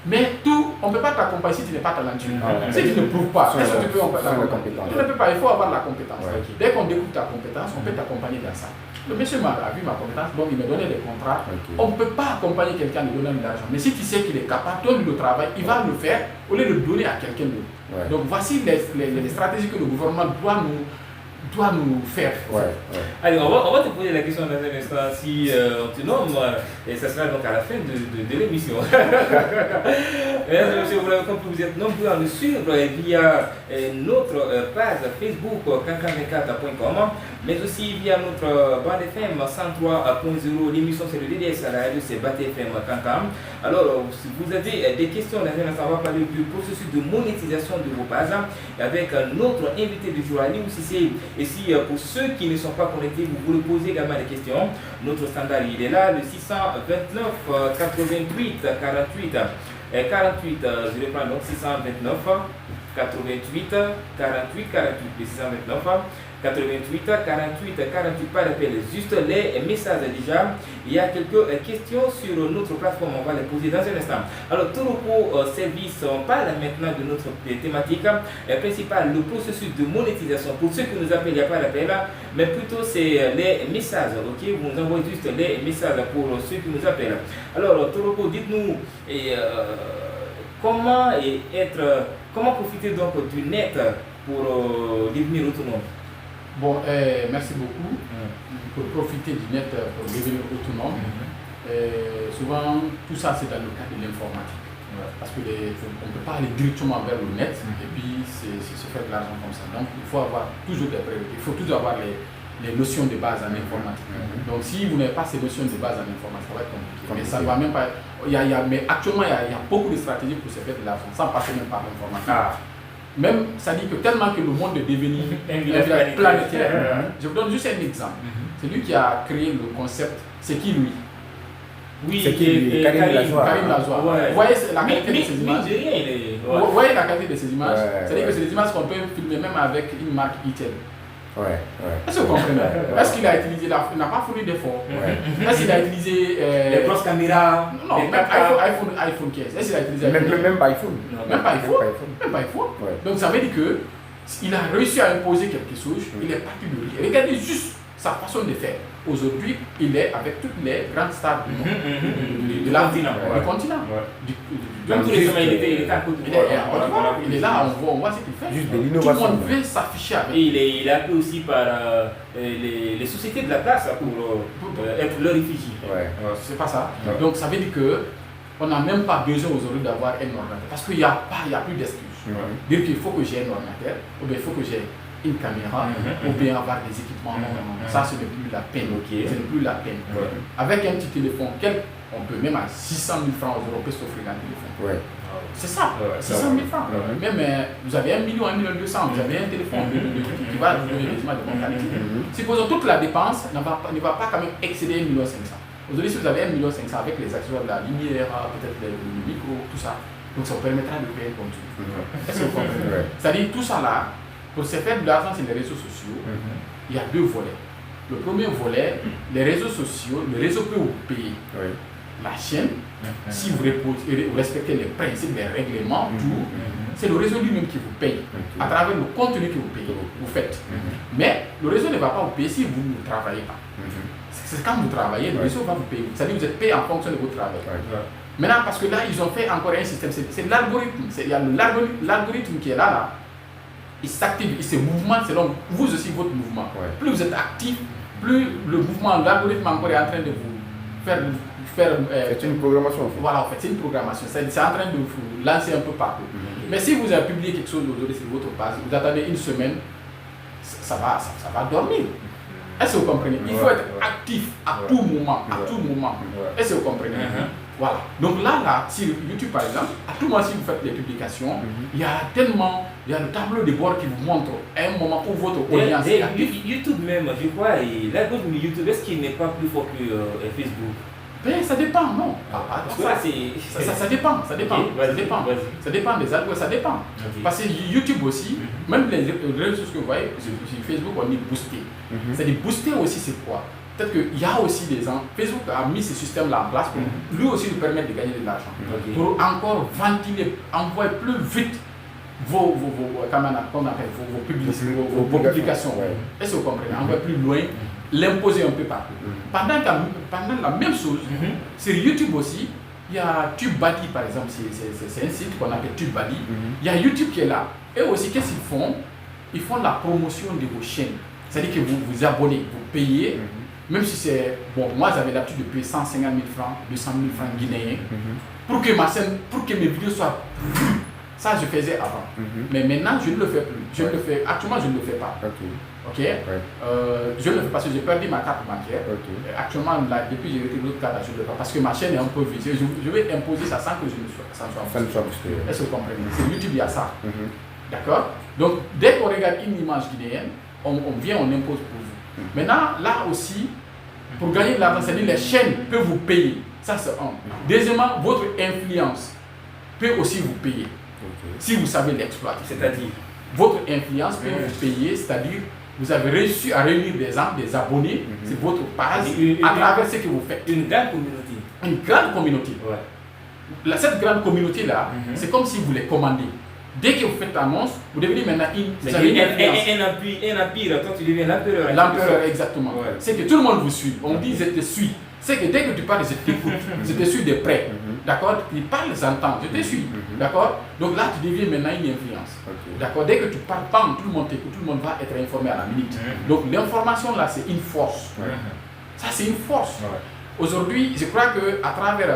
Mais tout, on ne peut pas t'accompagner si tu n'es pas talentueux. Si tu ne prouves pas, est-ce que tu peux t'accompagner? Tu ne peux pas, il faut avoir la compétence. Dès qu'on découvre ta compétence, on peut t'accompagner dans ça. Le monsieur a vu ma compétence, donc il me donnait des contrats. On ne peut pas accompagner quelqu'un en lui donnant de l'argent. Mais si tu sais qu'il est capable, donne-lui le travail, il va le faire au lieu de le donner à quelqu'un d'autre. Donc voici les stratégies que le gouvernement doit nous faire. Allez, on va te poser la question dans un instant si on te nomme, et ça sera donc à la fin de l'émission. Mesdames et messieurs, vous l'avez compris, vous êtes nombreux à nous suivre via notre page Facebook kankan24.com, mais aussi via notre bande FM 103.0. L'émission c'est le DDS à la radio, c'est BAT FM Kankan. Alors, si vous avez des questions, dans un instant, on va parler du processus de monétisation de vos pages avec notre invité du jour, Ali Cissé. Et si pour ceux qui ne sont pas connectés, vous voulez poser également des questions, notre standard il est là, le 629 88 48 48, je vais prendre donc 629 88 48 48, le 629 88 48 48 par appel, juste les messages déjà. Il y a quelques questions sur notre plateforme, on va les poser dans un instant. Alors, Toropo Service, on parle maintenant de notre thématique principale, le processus de monétisation. Pour ceux qui nous appellent, il n'y a pas d'appel, mais plutôt c'est les messages, ok? Vous nous envoyez juste les messages pour ceux qui nous appellent. Alors, Toropo, dites-nous comment profiter donc du net pour devenir autonome? Bon, merci beaucoup. Pour profiter du net, pour devenir autonome, souvent tout ça c'est dans le cadre de l'informatique. Parce qu'on ne peut pas aller directement vers le net et puis se faire de l'argent comme ça. Donc il faut avoir toujours des priorités. Il faut toujours avoir les notions de base en informatique. Donc si vous n'avez pas ces notions de base en informatique, ça va être compliqué. Mais ça ne va même pas. Mais actuellement, il y a beaucoup de stratégies pour se faire de l'argent sans passer même par l'informatique. Même, ça dit que tellement que le monde est devenu planétaire. Je vous donne juste un exemple. C'est lui qui a créé le concept. C'est qui lui? Oui, c'est qui Karim Lajoie. Vous voyez la qualité de ces images? Vous voyez la qualité de ces images? C'est-à-dire que c'est des images qu'on peut filmer même avec une marque Itel. Est-ce que vous comprenez? Est-ce qu'il a utilisé, il n'a pas fourni d'efforts? Est-ce qu'il a utilisé les grosses caméras? Non, même iPhone 15. Est-ce qu'il a utilisé même pas iPhone? Même pas iPhone. Donc ça veut dire que il a réussi à imposer quelque chose, il est parti de lui. Regardez juste sa façon de faire. Aujourd'hui, il est avec toutes les grandes stars du monde, du continent. Donc tous les semaines, il est à Côte d'Ivoire. Il est là, on voit ce qu'il fait. Juste de Tout le l'innovation. monde veut s'afficher avec. Et il est appelé aussi par les sociétés de la place pour être leur effigie. C'est pas ça. Donc ça veut dire que on n'a même pas besoin aujourd'hui d'avoir un ordinateur. Parce qu'il n'y a plus d'excuses. Dire qu'il faut que j'ai un ordinateur, ou bien il faut que j'ai une caméra, ou bien avoir des équipements. Ça, ce n'est plus la peine. Ce n'est plus la peine. Avec un petit téléphone, on peut même à 600 000 francs euros, on peut s'offrir un téléphone. C'est ça, 600 000 francs. Même vous avez 1 million, 1 200 000, vous avez un téléphone qui va vous donner des images de bonne qualité. Supposons toute la dépense ne va pas quand même excéder 1 500 000. Aujourd'hui, si vous avez 1,5 million avec les accessoires de la lumière, peut-être le micro, tout ça, donc ça vous permettra de créer un contenu. Est-ce que vous comprenez? C'est-à-dire, tout ça là, pour se faire de l'argent sur les réseaux sociaux, il y a 2 volets. Le premier volet, les réseaux sociaux, le réseau peut vous payer. La chaîne, si vous respectez les principes, les règlements, tout, c'est le réseau lui-même qui vous paye à travers le contenu que vous faites. Mais le réseau ne va pas vous payer si vous ne travaillez pas. C'est quand vous travaillez, le réseau va vous payer. C'est-à-dire que vous êtes payé en fonction de votre travail. Maintenant, parce que là, ils ont fait encore un système, c'est l'algorithme. Il y a l'algorithme qui est là. Il s'active, il se mouvmente selon vous aussi votre mouvement. Plus vous êtes actif, plus le mouvement, l'algorithme encore est en train de vous faire c'est une programmation. Voilà, en fait, c'est une programmation. C'est en train de vous lancer un peu partout. Mais si vous avez publié quelque chose aujourd'hui sur votre page, vous attendez une semaine, ça va dormir. Est-ce que vous comprenez? Il faut être actif à tout moment. Est-ce que vous comprenez? Voilà. Donc là, sur YouTube par exemple, à tout moment si vous faites les publications, il y a le tableau de bord qui vous montre à un moment où votre audience est active. YouTube même, je crois, l'algorithme de YouTube, est-ce qu'il n'est pas plus fort que Facebook? Ben, ça dépend, non. Ça dépend. Ça dépend des algorithmes, ça dépend. Parce que YouTube aussi, même les réseaux sociaux que vous voyez, sur Facebook, on dit booster. C'est-à-dire booster aussi, c'est quoi? Peut-être qu'il y a aussi des gens, Facebook a mis ce système-là en place pour lui aussi nous permettre de gagner de l'argent. Pour encore ventiler, envoyer plus vite vos publications. Est-ce que vous comprenez? Envoyer plus loin, l'imposer un peu partout. Pendant la même chose, sur YouTube aussi, il y a TubeBuddy par exemple, c'est un site qu'on appelle TubeBuddy. Il y a YouTube qui est là. Et aussi, qu'est-ce qu'ils font? Ils font la promotion de vos chaînes. C'est-à-dire que vous vous abonnez, vous payez. Même si c'est, bon, moi j'avais l'habitude de payer 150 000 francs, 200 000 francs guinéens pour que ma chaîne, pour que mes vidéos soient vues. Ça je faisais avant. Mais maintenant je ne le fais plus. Actuellement je ne le fais pas. Je ne le fais pas parce que j'ai perdu ma carte bancaire. Actuellement, là, depuis que j'ai retiré l'autre carte, je ne le fais pas parce que ma chaîne est un peu visée. Je vais imposer ça sans que je ne sois boosté. Est-ce que vous comprenez? C'est YouTube, il y a ça. D'accord? Donc dès qu'on regarde une image guinéenne, on vient, on impose pour vous. Maintenant, là aussi, pour gagner de l'argent, c'est-à-dire les chaînes peuvent vous payer. Ça, c'est un. Deuxièmement, votre influence peut aussi vous payer. Si vous savez l'exploiter. C'est-à-dire, votre influence peut vous payer, c'est-à-dire vous avez réussi à réunir des gens, des abonnés sur votre page à travers ce que vous faites. Une grande communauté. Une grande communauté. Cette grande communauté-là, c'est comme si vous les commandez. Dès que vous faites l'annonce, vous devenez maintenant un empire, toi tu deviens l'empereur. L'empereur, exactement. C'est que tout le monde vous suit. On dit je te suis. C'est que dès que tu parles, je t'écoute. Je te suis de près. D'accord? Tu parles, j'entends. Je te suis. D'accord? Donc là, tu deviens maintenant une influence. D'accord? Dès que tu parles, tout le monde t'écoute, tout le monde va être informé à la minute. Donc l'information là, c'est une force. Ça, c'est une force. Aujourd'hui, je crois qu'à travers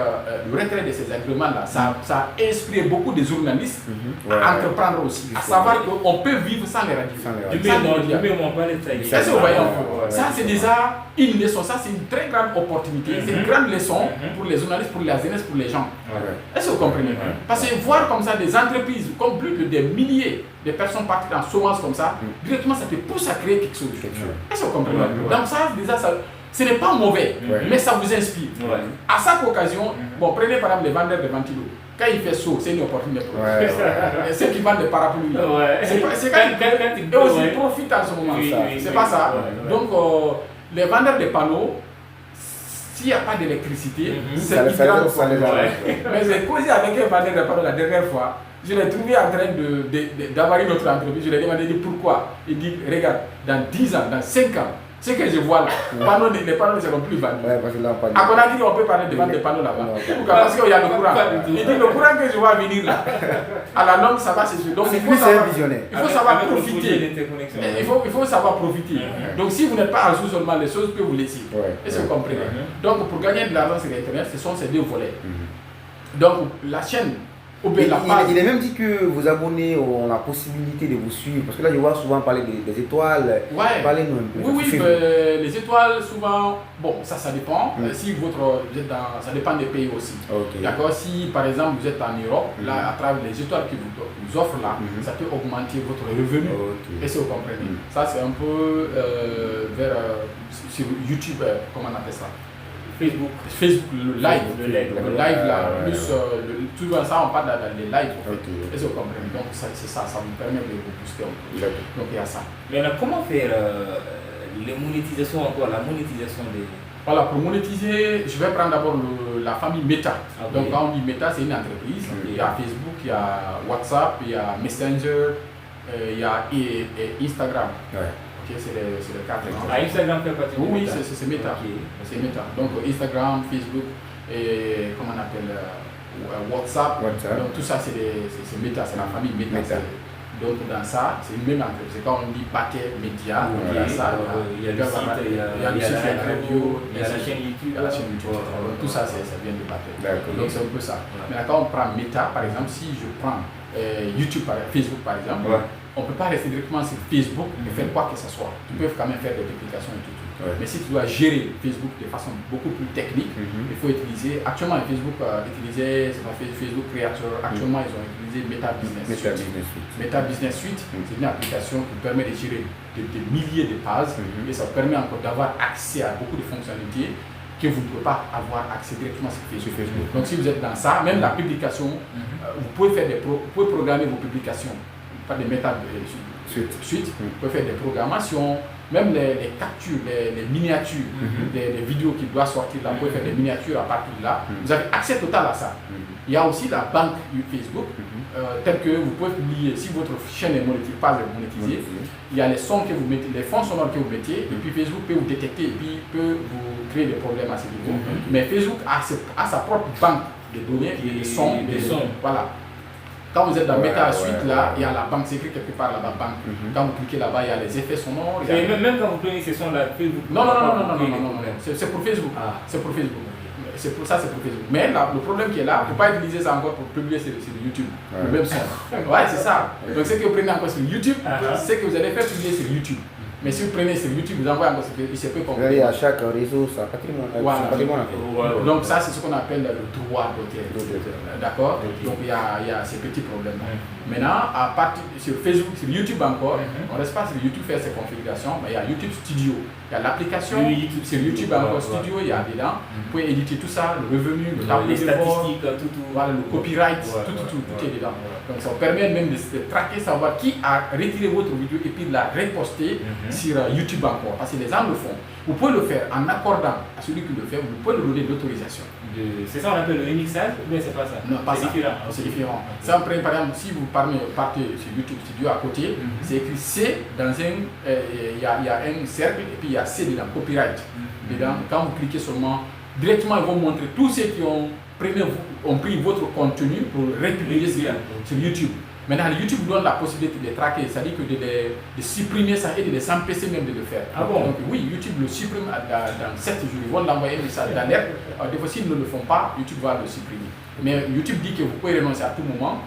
le retrait de ces agréments-là, ça a inspiré beaucoup de journalistes à entreprendre aussi, à savoir qu'on peut vivre sans les radios. Ça, c'est déjà une leçon, ça c'est une très grande opportunité, c'est une grande leçon pour les journalistes, pour la jeunesse, pour les gens. Est-ce que vous comprenez? Parce que voir comme ça des entreprises, comme plus de des milliers de personnes parties dans chômage comme ça, directement ça te pousse à créer quelque chose. Est-ce que vous comprenez? Donc ça, déjà, ce n'est pas mauvais, mais ça vous inspire. À chaque occasion, bon, prenez par exemple les vendeurs de ventilos. Quand il fait chaud, c'est une opportunité pour eux. Ceux qui vendent des parapluies. C'est quand ils aussi profitent en ce moment. C'est pas ça. Donc, les vendeurs de panneaux, s'il n'y a pas d'électricité, c'est une grande opportunité. Mais j'ai causé avec un vendeur de panneaux la dernière fois. Je l'ai trouvé en train d'avoir une autre entreprise. Je lui ai demandé pourquoi. Il dit, regarde, dans 10 ans, dans 5 ans, ce que je vois là, les panneaux ne seront plus vendus. À Conakry, on peut parler de vendre des panneaux là-bas. Parce qu'il y a le courant. Il dit le courant que je vois venir là, à la longue, ça va se suivre. Donc il faut savoir profiter. Il faut savoir profiter. Donc si vous n'êtes pas en sous-seulement, les choses peuvent vous laisser. Est-ce que vous comprenez? Donc pour gagner de l'argent sur Internet, ce sont ces deux volets. Donc la chaîne. Il est même dit que vos abonnés ont la possibilité de vous suivre, parce que là je vois souvent parler des étoiles. Parlez-nous un peu. Oui, les étoiles souvent, bon ça dépend. Si vous êtes dans, ça dépend des pays aussi. D'accord. Si par exemple vous êtes en Europe, là à travers les étoiles qui vous offrent là, ça peut augmenter votre revenu. Est-ce que vous comprenez? Ça c'est un peu vers sur YouTube, comment on appelle ça? Facebook. Facebook, le live. Le live. Le live là, plus souvent ça, on parle dans les lives. Ok. Est-ce que vous comprenez? Donc c'est ça, ça vous permet de vous booster un peu. Donc il y a ça. Maintenant, comment faire les monétisations encore, la monétisation des... Voilà, pour monétiser, je vais prendre d'abord la famille Meta. Okay. Donc quand on dit Meta, c'est une entreprise. Il y a Facebook, il y a WhatsApp, il y a Messenger, il y a Instagram. Ouais. Ok, c'est les quatre. Ah, Instagram fait partie de Oui, Meta. c'est Meta. Okay. C'est Meta. Donc Instagram, Facebook et comment on appelle WhatsApp. Donc tout ça c'est Meta, c'est la famille Meta. Donc dans ça, c'est une même entreprise. Quand on dit paquet média, il y a ça, il y a le site, il y a la radio, il y a la chaîne YouTube. Donc tout ça, ça vient de paquet. Donc c'est un peu ça. Ouais. Mais quand on prend Meta, par exemple, si je prends YouTube, Facebook par exemple, on ne peut pas rester directement sur Facebook et faire quoi que ce soit. Tu peux quand même faire des publications et tout. Mais si tu dois gérer Facebook de façon beaucoup plus technique, il faut utiliser, actuellement Facebook Facebook Creator, actuellement ils ont utilisé Meta Business Suite. Meta Business Suite, c'est une application qui permet de gérer des milliers de pages et ça permet encore d'avoir accès à beaucoup de fonctionnalités que vous ne pouvez pas avoir accès directement sur Facebook. Donc si vous êtes dans ça, même la publication, vous pouvez programmer vos publications par des Meta Suite, vous pouvez faire des programmations, même les captures, les miniatures, des vidéos qui doivent sortir là, vous pouvez faire des miniatures à partir de là. Vous avez accès total à ça. Il y a aussi la banque Facebook, telle que vous pouvez publier, si votre chaîne est monétisée, il y a les sons que vous mettez, les fonds sonores que vous mettez, et puis Facebook peut vous détecter et puis peut vous créer des problèmes à ce niveau. Mais Facebook a sa propre banque de données, des sons. Voilà. Quand vous êtes dans Meta Suite, là, il y a la banque, c'est écrit quelque part là-bas, banque. Quand vous cliquez là-bas, il y a les effets sonores. Et même quand vous prenez ces sons-là, Facebook. Non, c'est pour Facebook. C'est pour Facebook. C'est pour Facebook. Mais là, le problème qui est là, on ne peut pas utiliser ça encore pour publier sur YouTube. Le même son. Ouais, c'est ça. Donc, ce que vous prenez encore sur YouTube, c'est que vous allez faire publier sur YouTube. Mais si vous prenez sur YouTube, vous envoyez encore sur Facebook, c'est peu compliqué. Il y a chaque réseau, ça patrimoine. Donc ça, c'est ce qu'on appelle le droit d'auteur. D'accord. Donc il y a ces petits problèmes. Maintenant, à partir sur Facebook, sur YouTube encore, on ne reste pas sur YouTube faire ses configurations, mais il y a YouTube Studio. Il y a l'application sur YouTube encore Studio, il y a dedans. Vous pouvez éditer tout ça, le revenu, le tableau de bord, voilà, le copyright, tout est dedans. Donc ça vous permet même de traquer, savoir qui a retiré votre vidéo et puis de la reposter sur YouTube encore. Parce que les gens le font. Vous pouvez le faire en accordant à celui qui le fait, vous pouvez lui donner l'autorisation. C'est ça qu'on appelle le remixage ou bien c'est pas ça? Non, pas ça. Différent. C'est différent. Ça, par exemple, si vous partez sur YouTube Studio à côté, c'est écrit C dans il y a un cercle et puis il y a C dedans, copyright. Dedans, quand vous cliquez seulement, directement ils vont montrer tous ceux qui ont pris votre contenu pour republier sur YouTube. Maintenant, YouTube donne la possibilité de traquer, c'est-à-dire que de supprimer ça et de les empêcher même de le faire. Ah bon? Donc oui, YouTube le supprime dans 7 jours. Ils vont l'envoyer un message d'alerte. Des fois, s'ils ne le font pas, YouTube va le supprimer. Mais YouTube dit que vous pouvez renoncer à tout moment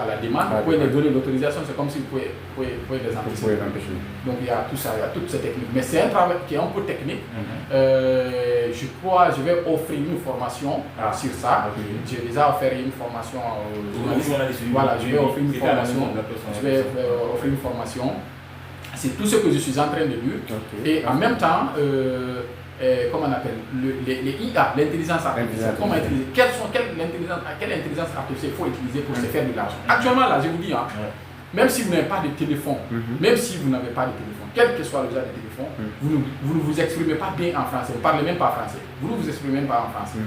à la demande, vous pouvez leur donner l'autorisation, c'est comme si vous pouvez les empêcher. Donc il y a tout ça, il y a toutes ces techniques. Mais c'est un travail qui est un peu technique. Je crois que je vais offrir une formation sur ça. J'ai déjà offert une formation Voilà, je vais offrir une formation. Je vais offrir une formation. C'est tout ce que je suis en train de lire. Et en même temps, comment on appelle les IA, l'intelligence artificielle. Comment utiliser? Quelle intelligence artificielle il faut utiliser pour se faire de l'argent? Actuellement, là, je vous dis, même si vous n'avez pas de téléphone, quel que soit le genre de téléphone, vous ne vous exprimez pas bien en français, vous ne parlez même pas français. Vous ne vous exprimez même pas en français.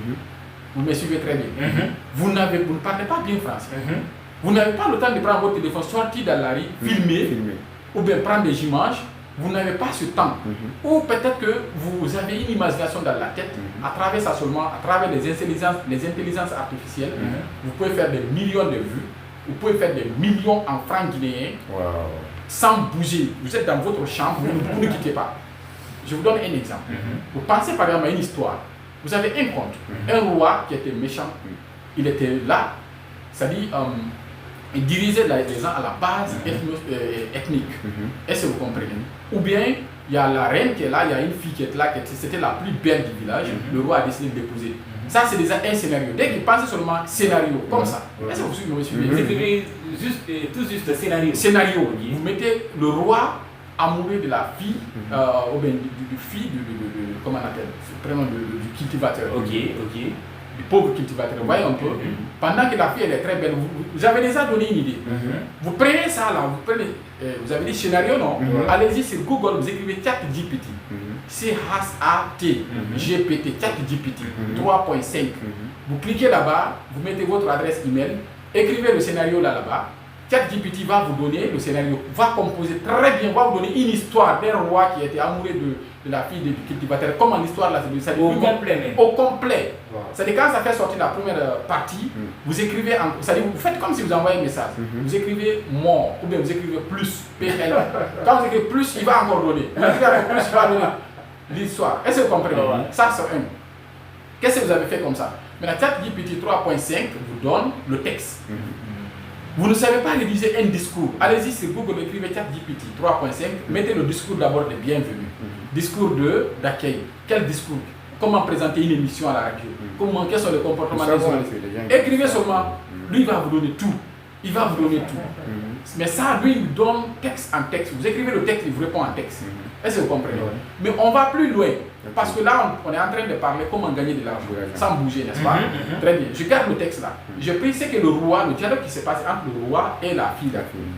Vous me suivez très bien. Vous ne parlez pas bien français. Vous n'avez pas le temps de prendre votre téléphone, sortir dans la rue, filmer, ou bien prendre des images. Vous n'avez pas ce temps. Ou peut-être que vous avez une imagination dans la tête, à travers ça seulement, à travers les intelligences artificielles, vous pouvez faire des millions de vues, vous pouvez faire des millions en francs guinéens, sans bouger. Vous êtes dans votre chambre, vous ne quittez pas. Je vous donne un exemple. Vous pensez par exemple à une histoire. Vous avez un conte, un roi qui était méchant, il était là, c'est-à-dire il dirigeait les gens à la base ethnique. Est-ce que vous comprenez? Ou bien, il y a la reine qui est là, il y a une fille qui est là, c'était la plus belle du village, le roi a décidé de l'épouser. Ça, c'est déjà un scénario. Dès qu'il pense seulement scénario, comme ça, est-ce que vous me suivez? Vous écrivez tout juste scénario. Scénario. Vous mettez le roi amoureux de la fille, ou bien du fille, comment on appelle, prénom du cultivateur. Ok. Du pauvre cultivateur. Vous voyez un peu, pendant que la fille elle est très belle, vous avez déjà donné une idée. Vous prenez ça là, vous avez dit scénario, non? Allez-y sur Google, vous écrivez ChatGPT. ChatGPT, ChatGPT 3.5. Vous cliquez là-bas, vous mettez votre adresse email, écrivez le scénario là-bas. ChatGPT va vous donner le scénario, va composer très bien, va vous donner une histoire d'un roi qui était amoureux de la fille du cultivateur. Comment l'histoire là, c'est au complet. Au complet. C'est-à-dire quand ça fait sortir la première partie, vous écrivez, c'est-à-dire vous faites comme si vous envoyez un message. Vous écrivez mort ou bien vous écrivez plus, PL. Quand vous écrivez plus, il va encore donner. Vous écrivez encore plus, il va donner l'histoire. Est-ce que vous comprenez? Ça c'est un. Qu'est-ce que vous avez fait comme ça? Maintenant, ChatGPT 3.5 vous donne le texte. Vous ne savez pas rédiger un discours. Allez-y sur Google, écrivez ChatGPT 3.5, mettez le discours d'abord de bienvenue. Discours d'accueil. Quel discours? Comment présenter une émission à la radio? Quels sont les comportements des journalistes? Écrivez seulement. Lui, il va vous donner tout. Il va vous donner tout. Mais ça, lui, il vous donne texte en texte. Vous écrivez le texte, il vous répond en texte. Est-ce que vous comprenez? Mais on va plus loin. Parce que là, on est en train de parler comment gagner de l'argent sans bouger, n'est-ce pas? Très bien. Je garde le texte là. Je prie ce que le roi, le dialogue qui se passe entre le roi et la fille.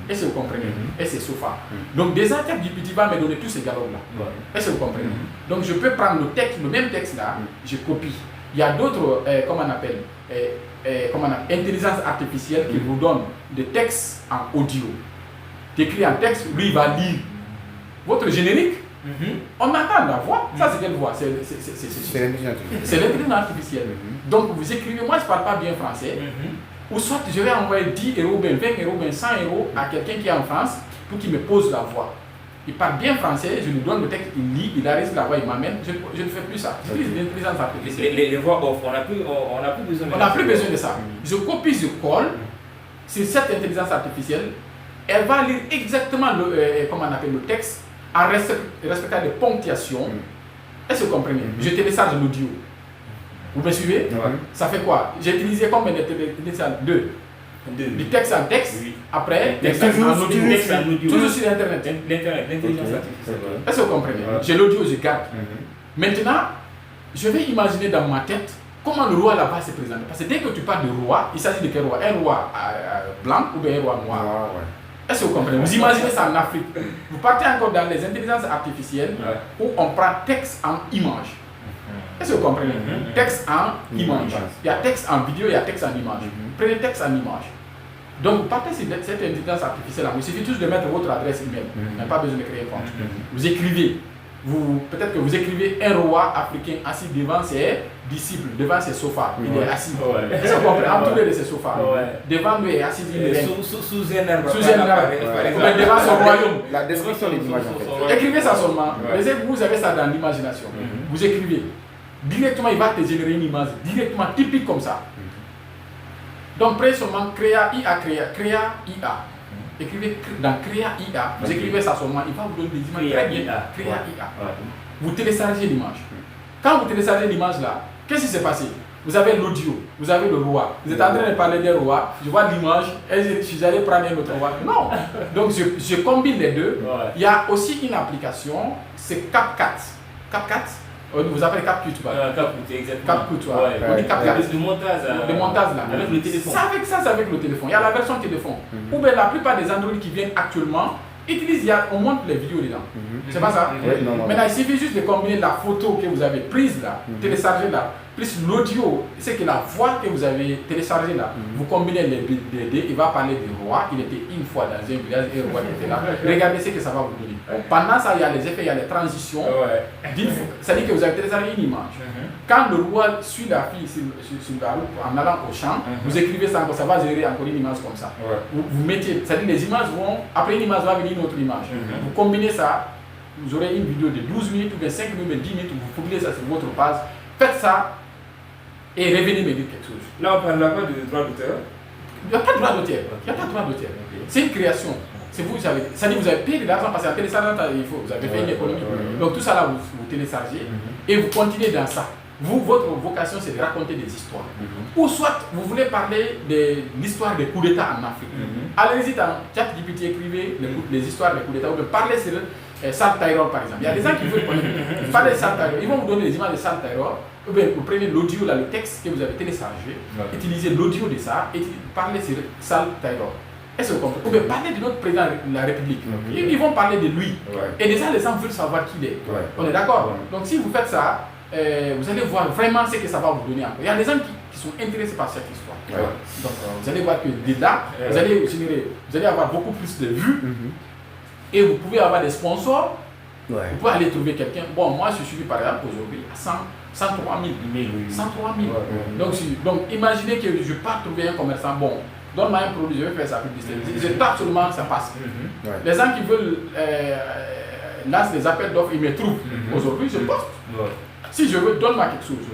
Est-ce que vous comprenez? Et c'est Sofa. Donc déjà, ChatGPT va me donner tous ces dialogues là. Est-ce que vous comprenez? Donc je peux prendre le texte, le même texte là, je copie. Il y a d'autres, comment on appelle, intelligence artificielle qui vous donne des textes en audio. Tu écris un texte, lui il va lire votre générique. On entend la voix. Ça c'est quelle voix? C'est l'intelligence artificielle. Donc vous écrivez, moi je ne parle pas bien français, ou soit je vais envoyer 10 €, 20 €, 100 € à quelqu'un qui est en France pour qu'il me pose la voix. Il parle bien français, je lui donne le texte, il lit, il arrête la voix, il m'amène. Je ne fais plus ça. J'utilise l'intelligence artificielle. Les voix off, on n'a plus besoin de ça. On n'a plus besoin de ça. Je copie, je colle sur cette intelligence artificielle. Elle va lire exactement comment on appelle le texte en respectant des ponctuations. Est-ce que vous comprenez? Je télécharge l'audio. Vous me suivez? Ça fait quoi? J'ai utilisé combien de télécharges? 2. Du texte en texte, après, texte en audio. Toujours sur Internet. L'intelligence artificielle. Est-ce que vous comprenez? J'ai l'audio, je garde. Maintenant, je vais imaginer dans ma tête comment le roi là-bas se présente. Parce que dès que tu parles de roi, il s'agit de quel roi? Un roi blanc ou bien un roi noir? Est-ce que vous comprenez? Vous imaginez ça en Afrique. Vous partez encore dans les intelligences artificielles où on prend texte en image. Est-ce que vous comprenez? Texte en image. Il y a texte en vidéo, il y a texte en image. Prenez texte en image. Donc vous partez sur cette intelligence artificielle. Il suffit juste de mettre votre adresse email. Vous n'avez pas besoin de créer un compte. Vous écrivez. Peut-être que vous écrivez un roi africain assis devant ses disciples, devant ses sofas. Il est assis. Est-ce que vous comprenez? Entouré de ses sofas. Devant lui est assis une reine. Sous un arbre. Sous un arbre. Devant son royaume. La description de l'image en fait. Écrivez ça seulement. Vous avez ça dans l'imagination. Vous écrivez. Directement, il va te générer une image directement typique comme ça. Donc, prenez seulement Créa IA. Écrivez dans Créa IA. Vous écrivez ça seulement, il va vous donner des images très bien. Créa IA. Vous téléchargez l'image. Quand vous téléchargez l'image là, qu'est-ce qui s'est passé? Vous avez l'audio, vous avez le roi. Vous êtes en train de parler d'un roi, je vois l'image, et je suis allé prendre un autre roi. Non! Donc, je combine les deux. Il y a aussi une application, c'est CapCut. CapCut? Vous appelez CapCut, CapCut, exactement. CapCut, on dit CapCut. De montage là. Avec le téléphone. C'est avec le téléphone. Il y a la version téléphone. Ou bien la plupart des Android qui viennent actuellement utilisent, on monte les vidéos dedans. C'est pas ça? Maintenant, il suffit juste de combiner la photo que vous avez prise là, téléchargée là, plus l'audio, c'est que la voix que vous avez téléchargée là, vous combinez les deux, il va parler du roi, il était une fois dans un village et le roi était là. Regardez ce que ça va vous donner. Pendant ça, il y a les effets, il y a les transitions. C'est-à-dire que vous avez téléchargé une image. Quand le roi suit la fille sur la route en allant au champ, vous écrivez ça encore, ça va générer encore une image comme ça. Vous mettez, c'est-à-dire les images vont, après une image va venir une autre image. Vous combinez ça, vous aurez une vidéo de 12 minutes ou de 5 minutes, 10 minutes, vous publiez ça sur votre page. Faites ça et revenez me dire quelque chose. Là, on ne parle pas de droit d'auteur. Il n'y a pas de droit d'auteur. C'est une création. C'est vous, c'est-à-dire vous avez payé de l'argent parce qu'en téléchargeant, vous avez fait une économie. Donc tout ça là, vous téléchargez et vous continuez dans ça. Votre vocation, c'est de raconter des histoires. Ou soit, vous voulez parler de l'histoire des coups d'État en Afrique. Allez-y dans ChatGPT, écrivez les histoires des coups d'État. Ou bien parlez sur Sal Tyrol par exemple. Il y a des gens qui veulent parler de Sal Tyrol. Ils vont vous donner les images de Sal Tyrol. Ou bien vous prenez l'audio, le texte que vous avez téléchargé, utilisez l'audio de ça et parlez sur Sal Tyrol. Est-ce que vous comprenez? Ou bien parlez de notre président de la République. Ils vont parler de lui. Et déjà, les gens veulent savoir qui il est. On est d'accord? Donc si vous faites ça, vous allez voir vraiment ce que ça va vous donner encore. Il y a des gens qui sont intéressés par cette histoire. Donc vous allez voir que de là, vous allez avoir beaucoup plus de vues et vous pouvez avoir des sponsors. Vous pouvez aller trouver quelqu'un. Bon, moi je suis suivi par exemple aujourd'hui à 103 000. 103 000. Donc imaginez que je pars trouver un commerçant. Bon, donne-moi un produit, je vais faire sa publicité. Je tape seulement, ça passe. Les gens qui veulent lancer des appels d'offres, ils me trouvent. Aujourd'hui, je poste. Si je veux, donne-moi quelque chose.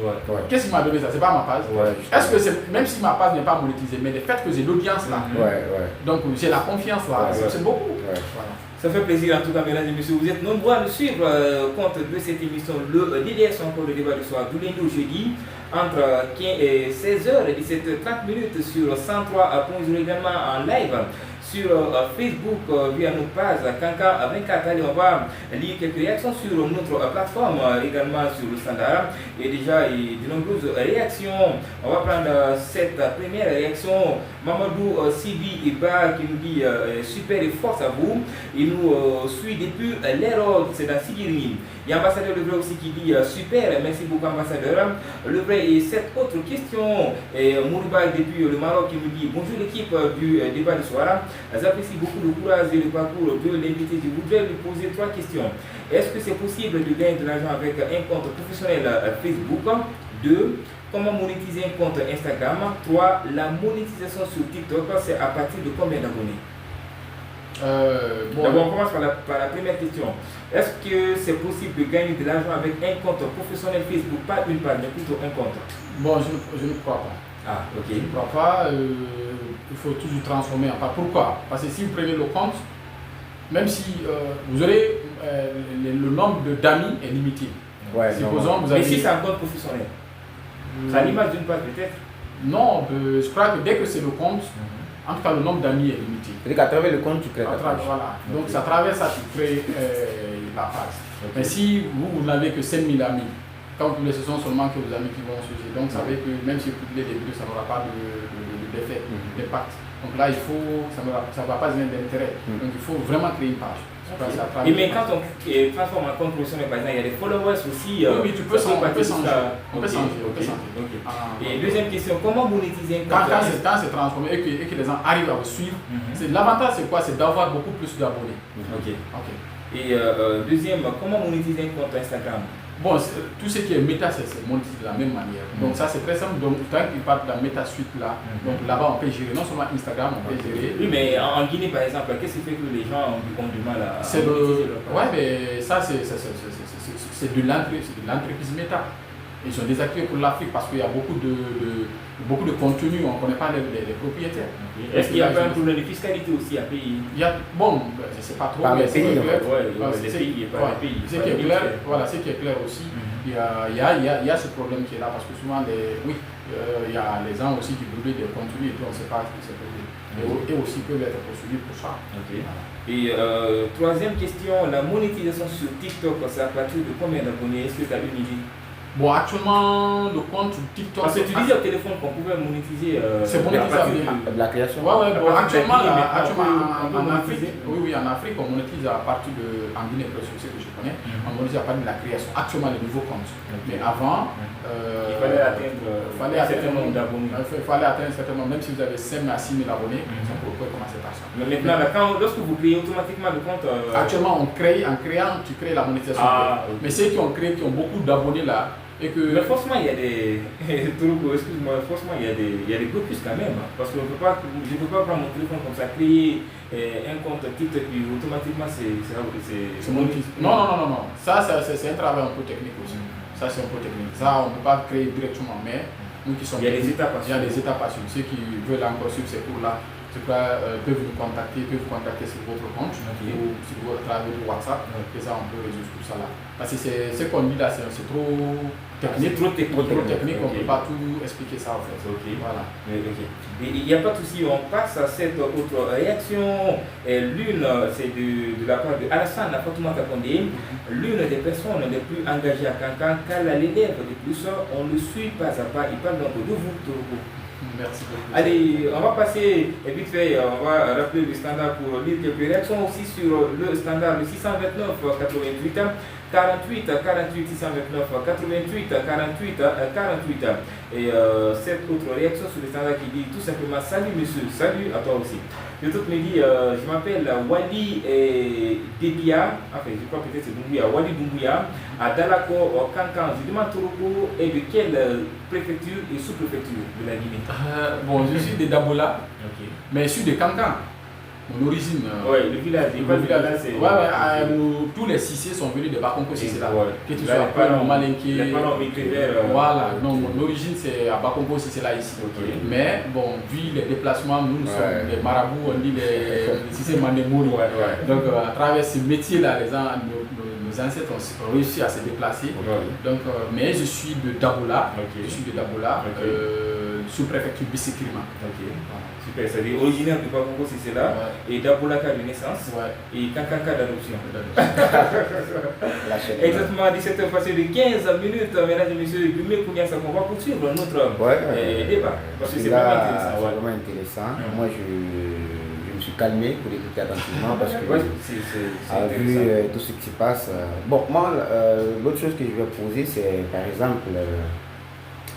Qu'est-ce qui m'a donné ça? C'est pas ma page. Est-ce que c'est, même si ma page n'est pas monétisée, mais le fait que j'ai l'audience là, donc j'ai la confiance là, c'est beaucoup. Voilà. Ça fait plaisir en tout cas, mesdames et messieurs. Vous êtes nombreux à nous suivre compte de cette émission. Le DDS, encore le débat du soir, du lundi au jeudi, entre 16h et 17h30 sur 103.0 également en live. Sur Facebook via notre page Kanka 24. Allez, on va lire quelques réactions sur notre plateforme, également sur le standard. Et déjà, il y a de nombreuses réactions. On va prendre cette première réaction. Mamadou Sibi Iba qui nous dit super et force à vous. Il nous suit depuis l'Hérault, c'est dans Sigiri. Il y a l'ambassadeur Le Vrai aussi qui dit super, merci beaucoup ambassadeur. Le Vrai et cette autre question. Mouriba depuis le Maroc qui nous dit bonjour l'équipe du débat du soir. J'apprécie beaucoup le courage et le parcours de l'invité. Je voudrais lui poser 3 questions. Est-ce que c'est possible de gagner de l'argent avec un compte professionnel Facebook? 2. Comment monétiser un compte Instagram? 3. La monétisation sur TikTok, c'est à partir de combien d'abonnés? D'abord, on commence par la première question. Est-ce que c'est possible de gagner de l'argent avec un compte professionnel Facebook? Pas une page, mais plutôt un compte. Bon, je ne crois pas. Ah, ok. Je ne crois pas. Il faut toujours transformer en part. Pourquoi? Parce que si vous prenez le compte, même si vous aurez le nombre d'amis est limité. Supposons vous avez... Mais si c'est un compte professionnel, c'est à l'image d'une page peut-être? Non, je crois que dès que c'est le compte, en tout cas le nombre d'amis est limité. C'est-à-dire qu'à travers le compte, tu crées ta page. Voilà. Donc c'est à travers ça que tu crées la page. Mais si vous n'avez que 5 000 amis, quand vous ce sont seulement que vos amis qui vont suivre. Donc vous savez que même si vous publiez des vidéos, ça n'aura pas d'effet, d'impact. Donc là, ça ne va pas donner d'intérêt. Donc il faut vraiment créer une page. Et mais quand on transforme en compte professionnel, par exemple, il y a des followers aussi. Oui, tu peux changer. On peut changer. Et deuxième question, comment monétiser un compte? Quand c'est transformé et que les gens arrivent à vous suivre, l'avantage c'est quoi? C'est d'avoir beaucoup plus d'abonnés. Et deuxième, comment monétiser un compte Instagram? Bon, tout ce qui est méta, c'est monétisé de la même manière. Donc ça c'est très simple. Donc tant qu'il parle de la méta suite là, donc là-bas on peut gérer non seulement Instagram, on peut gérer. Oui, mais en Guinée par exemple, qu'est-ce qui fait que les gens ont du mal à monétiser leur page? Ouais, mais ça c'est de l'entreprise méta. Ils sont désactivés pour l'Afrique parce qu'il y a beaucoup de contenu, on ne connaît pas les propriétaires. Est-ce qu'il y a pas un problème de fiscalité aussi à payer? Bon, je ne sais pas trop, mais c'est clair. Ce qui est clair aussi, il y a ce problème qui est là parce que souvent, il y a les gens aussi qui publient des contenus et puis on ne sait pas ce qui s'est produit. Et aussi peuvent être poursuivis pour ça. Et troisième question, la monétisation sur TikTok, c'est à partir de combien d'abonnés? Est-ce que tu as une idée? Bon, actuellement, le compte TikTok. Parce que tu disais au téléphone qu'on pouvait monétiser. C'est monétisable de la création. Actuellement, en Afrique, en Afrique, on monétise à partir de. En Guinée, c'est ce que je connais, on monétise à partir de la création. Actuellement, les nouveaux comptes. Mais avant, il fallait atteindre un certain nombre d'abonnés. Il fallait atteindre un certain nombre, même si vous avez 5 000 à 6 000 abonnés, on peut commencer par ça. Mais maintenant, lorsque vous créez automatiquement le compte. Actuellement, en créant, tu crées la monétisation. Mais ceux qui ont créé, qui ont beaucoup d'abonnés là. Mais forcément, il y a des. Excuse-moi, forcément, il y a des blocus quand même. Parce que je ne peux pas prendre mon téléphone comme ça, créer un compte TikTok, puis automatiquement, c'est monétisé. Non. Ça, c'est un travail un peu technique aussi. Ça, c'est un peu technique. Ça, on ne peut pas créer directement, mais nous qui sommes. Il y a des étapes à suivre. Il y a des étapes à suivre. Ceux qui veulent encore suivre ces cours-là, je crois, peuvent vous contacter sur votre compte ou sur votre WhatsApp. Et ça, on peut résoudre tout ça là. Parce que ce qu'on dit là, c'est trop technique. Trop technique, on ne peut pas tout expliquer ça en fait. Voilà. Il n'y a pas de souci, on passe à cette autre réaction. L'une, c'est de la part de Alassane Fatoumata Kondé, l'une des personnes les plus engagées à Kankan, car l'élève de plus, on le suit pas à pas. Il parle donc de vous, Togo. Merci beaucoup. Allez, on va passer vite fait, on va rappeler le standard pour lire quelques réactions aussi sur le standard, le 629 88 48 48 629 88 48 48. Et cette autre réaction sur le standard qui dit tout simplement salut monsieur, salut à toi aussi. Le truc me dit je m'appelle Wali Debia, enfin je crois peut-être c'est Doumbouya, Wali Doumbouya, à Dalako, au Kankan. Je demande Toroko et de quelle préfecture et sous-préfecture de la Guinée. Bon, je suis de Dabola, mais je suis de Kankan. Mon origine. Oui, le village. C'est. Tous les Cissés sont venus de Bakonko Cissé là. Que tu sois parents Malinké. Les parents migrés vers. Voilà, non, mon origine c'est à Bakonko Cissé là ici. Mais bon, vu les déplacements, nous sommes des marabouts, on dit les Cissé Mandémouri. Donc à travers ce métier là, nos ancêtres ont réussi à se déplacer. Donc, mais je suis de Dabola. Je suis de Dabola, sous-préfecture Bissékrima. Super, c'est-à-dire originaire de Bakongo Cissé là, et Dabolaka de naissance, et Kankanka d'adoption. Exactement à 17h passé de 15 minutes, mesdames et messieurs, on va poursuivre notre débat. Parce que c'est vraiment intéressant. Moi, je me suis calmé pour écouter attentivement parce que vu tout ce qui se passe. Bon, moi, l'autre chose que je vais poser, c'est par exemple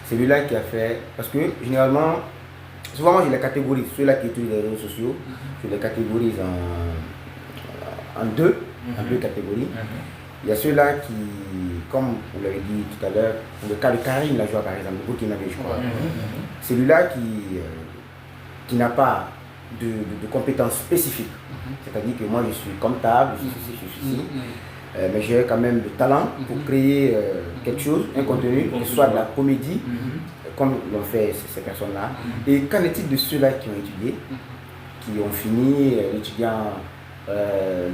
celui-là qui a fait. Parce que généralement, souvent moi je les catégorise, ceux-là qui utilisent les réseaux sociaux, je les catégorise en deux catégories. Il y a ceux-là qui, comme vous l'avez dit tout à l'heure, le cas de Karim Lajoie par exemple, le Burkinabé je crois, celui-là qui n'a pas de compétences spécifiques, c'est-à-dire que moi je suis comptable, je suis ceci, mais j'ai quand même du talent pour créer quelque chose, un contenu, que ce soit de la comédie, comme l'ont fait ces personnes-là. Et qu'en est-il de ceux-là qui ont étudié, qui ont fini, étudiants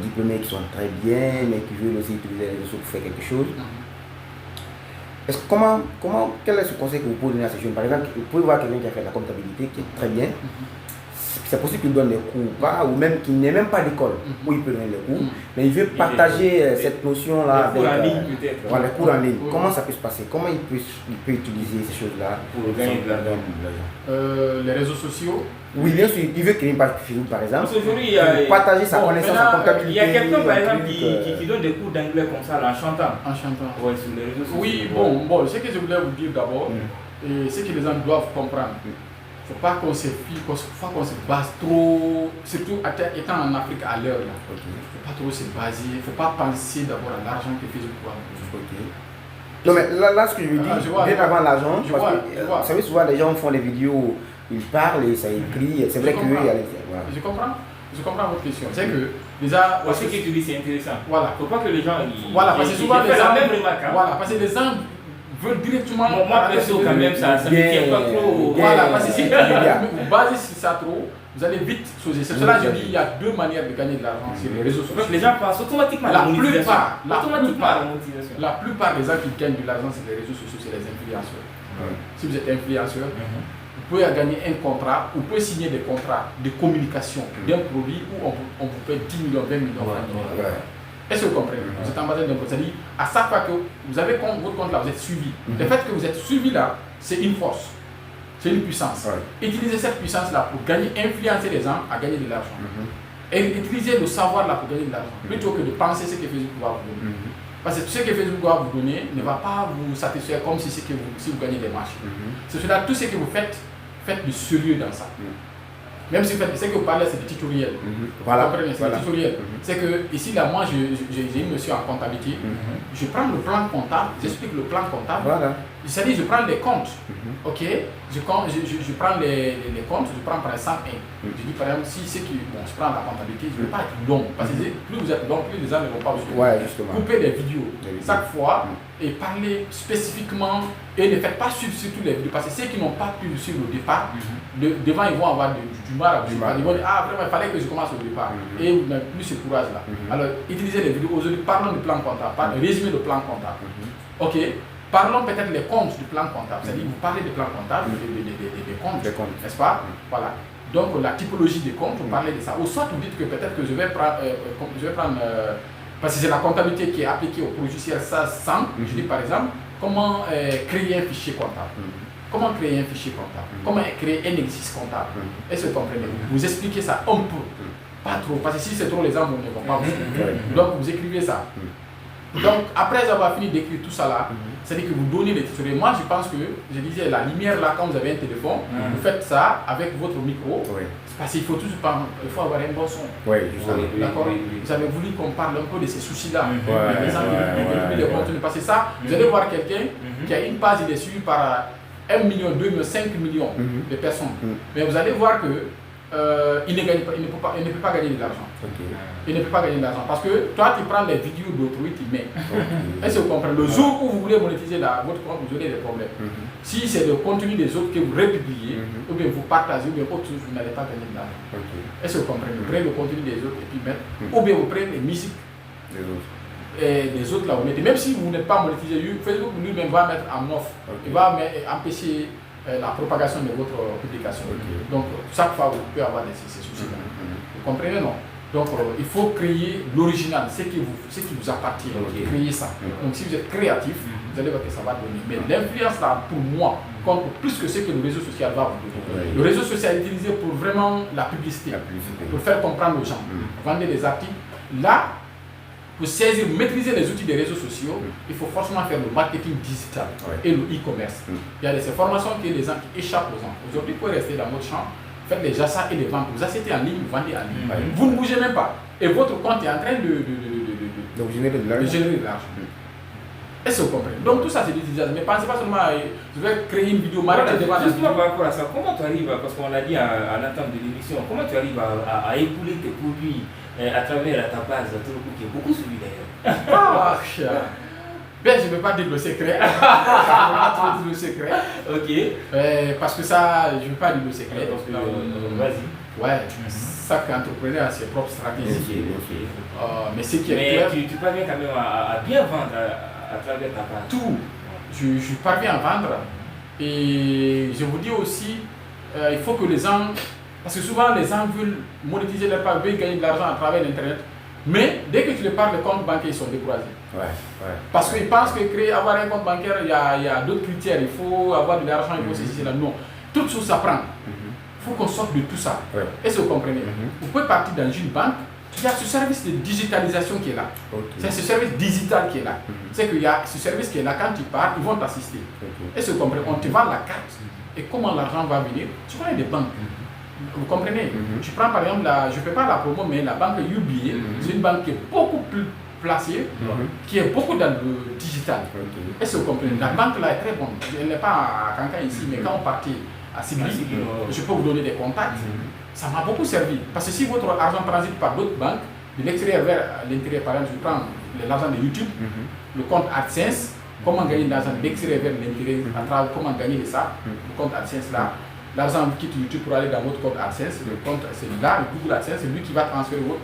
diplômés qui sont très bien, mais qui veulent aussi utiliser les réseaux pour faire quelque chose? Quel est ce conseil que vous pouvez donner à ces jeunes? Par exemple, vous pouvez voir quelqu'un qui a fait la comptabilité, qui est très bien. C'est possible qu'il donne des cours ou même qu'il n'ait même pas d'école où il peut donner les cours, mais il veut partager cette notion-là avec les cours en ligne. Comment ça peut se passer? Comment il peut utiliser ces choses-là pour gagner de l'argent? Les réseaux sociaux. Oui, bien sûr, il veut créer une page Facebook par exemple, aujourd'hui, partager sa connaissance en comptabilité. Il y a quelqu'un par exemple qui donne des cours d'anglais comme ça en chantant. Ouais, sur les réseaux sociaux. Oui, bon, ce que je voulais vous dire d'abord, c'est que les gens doivent comprendre. Il ne faut pas qu'on se base trop, surtout étant en Afrique à l'heure là. Il ne faut pas trop se baser, il ne faut pas penser d'abord à l'argent que Facebook va vous donner. Non mais là ce que je veux dire, bien avant l'argent, parce que vous savez souvent les gens font des vidéos, ils parlent et ça écrit, c'est vrai que je comprends votre question. C'est que déjà, ce que tu dis c'est intéressant. Voilà. Il ne faut pas que les gens parce que souvent les gens même remarque. Voilà, parce que les gens veulent directement. Moi perso quand même ça ne tient pas trop. Voilà, parce que si vous basez sur ça trop, vous allez vite sauter. C'est cela que je dis, il y a deux manières de gagner de l'argent sur les réseaux sociaux. Les gens pensent automatiquement à la monétisation. La plupart des gens qui gagnent de l'argent sur les réseaux sociaux, c'est les influenceurs. Si vous êtes influenceur, vous pouvez gagner un contrat, vous pouvez signer des contrats de communication d'un produit où on vous paie 10 millions, 20 millions. Est-ce que vous comprenez? Vous êtes ambassadeur d'un produit. C'est-à-dire, à chaque fois que vous avez votre compte là, vous êtes suivi. Le fait que vous êtes suivi là, c'est une force. C'est une puissance. Utilisez cette puissance-là pour gagner, influencer les gens à gagner de l'argent. Et utilisez le savoir là pour gagner de l'argent. Plutôt que de penser ce que Facebook va vous donner. Parce que ce que Facebook va vous donner ne va pas vous satisfaire comme si vous gagnez des marchés. C'est cela, tout ce que vous faites, faites du sérieux dans ça. Même si vous faites, ce que vous parlez, c'est des tutoriels. Voilà. C'est des tutoriels. C'est que ici, là, moi, j'ai une monsieur en comptabilité. Je prends le plan comptable, j'explique le plan comptable. C'est-à-dire, je prends les comptes, ok, je prends les comptes, je prends par exemple un. Je dis par exemple, si c'est qui, bon, je prends la comptabilité, je ne veux pas être long, parce que plus vous êtes long, plus les gens ne vont pas vous justement. couper des vidéos chaque fois et parler spécifiquement et ne faites pas suivre surtout les vidéos, parce que ceux qui n'ont pas pu suivre au départ, devant ils vont avoir du mal à vous suivre. Ils vont dire, ah vraiment, il fallait que je commence au départ, et vous n'avez plus ce courage-là. Alors, utilisez les vidéos, aujourd'hui, parlons du plan comptable, résumé de plan comptable, ok. Parlons peut-être des comptes du plan comptable, c'est-à-dire vous parlez des plans comptables, des comptes, n'est-ce pas? Voilà. Donc la typologie des comptes, vous parlez de ça. Ou soit vous dites que peut-être que je vais prendre parce que c'est la comptabilité qui est appliquée au logiciel SAS 100, je dis par exemple, comment créer un fichier comptable. Comment créer un fichier comptable? Comment créer un exercice comptable? Est-ce que vous comprenez? Vous expliquez ça un peu, pas trop, parce que si c'est trop, les gens ne vont pas vous suivre. Donc vous écrivez ça. Donc, après avoir fini d'écrire tout ça là, c'est-à-dire que vous donnez les titres. Moi, je pense que, je disais, la lumière là, quand vous avez un téléphone, vous faites ça avec votre micro, parce qu'il faut toujours il faut avoir un bon son. D'accord. Vous avez voulu qu'on parle un peu de ces soucis-là. Les gens qui les contenus. Parce que ça, vous allez voir quelqu'un qui a une page, il est suivi par 1 million, 2 millions, 5 millions de personnes. Mais vous allez voir que il ne peut pas gagner de l'argent. Il ne peut pas gagner de l'argent parce que toi tu prends les vidéos d'autrui, tu mets. Est-ce que vous comprenez? Le jour où vous voulez monétiser votre compte, vous aurez des problèmes. Si c'est le contenu des autres que vous republiez, ou bien vous partagez, ou bien autre chose, vous n'allez pas gagner de l'argent. Est-ce que vous comprenez? Vous prenez le contenu des autres et puis mettre, ou bien vous prenez les musiques des autres là, vous mettez. Même si vous n'êtes pas monétisé, Facebook lui-même va mettre en off, il va empêcher la propagation de votre publication. Donc, chaque fois, vous pouvez avoir ces soucis. Vous comprenez, non? Donc, il faut créer l'original, ce qui vous appartient. Créer ça. Donc, si vous êtes créatif, vous allez voir que ça va donner. Mais l'influence, là, pour moi, compte plus que ce que le réseau social va vous donner. Le réseau social est utilisé pour vraiment la publicité, pour faire comprendre aux gens. Vendre des articles. Là, pour saisir, maîtriser les outils des réseaux sociaux, il faut forcément faire le marketing digital et le e-commerce. Il y a ces formations que les gens qui échappent aux gens. Aujourd'hui, vous pouvez rester dans votre champ, faire les achats et les ventes. Vous achetez en ligne, vous vendez en ligne. Vous ne bougez même pas. Et votre compte est en train de générer de l'argent. Est-ce que vous comprenez? Donc tout ça c'est digital. Mais pensez pas seulement, je vais créer une vidéo marquée devant la Justement par rapport à ça, comment tu arrives, parce qu'on l'a dit à l'entame de l'émission, comment tu arrives à écouler tes produits à travers ta base, qui est beaucoup suivi d'ailleurs? Ben, je ne vais pas dire le secret. Je ne vais pas dire le secret. Ok. Parce que ça, je ne vais pas dire le secret. Vas-y. Ouais, chaque entrepreneur a ses propres stratégies. Mais ce qui est clair. Tu parviens quand même à bien vendre à travers ta base. Tout. Je parviens à vendre. Et je vous dis aussi, il faut que les gens. Parce que souvent, les gens veulent monétiser leur part, veulent gagner de l'argent à travers l'Internet. Mais dès que tu les parles de compte bancaire, ils sont découragés. Parce qu'ils pensent que avoir un compte bancaire, il y a d'autres critères. Il faut avoir de l'argent, il faut ceci, cela. Non. Toute chose s'apprend. Il faut qu'on sorte de tout ça. Est-ce que vous comprenez? Vous pouvez partir dans une banque. Il y a ce service de digitalisation qui est là. C'est ce service digital qui est là. C'est qu'il y a ce service qui est là. Quand tu pars, ils vont t'assister. Est-ce que vous comprenez? On te vend la carte. Et comment l'argent va venir? Tu vois, il y a des banques. Vous comprenez? Je prends par exemple, je ne fais pas la promo, mais la banque UBA, c'est une banque qui est beaucoup plus placée, qui est beaucoup dans le digital. Est-ce que vous comprenez? La banque là est très bonne. Elle n'est pas à Kankan ici, mais quand on partit à Sigli, je peux vous donner des contacts. Ça m'a beaucoup servi. Parce que si votre argent transite par d'autres banques, de l'extérieur vers l'intérieur, par exemple, je prends l'argent de YouTube, le compte AdSense, comment gagner de l'argent de l'extérieur vers l'intérieur, à travers comment gagner de ça, le compte AdSense là. L'argent quitte YouTube pour aller dans votre compte AdSense, le compte c'est là, le Google AdSense, c'est lui qui va transférer vous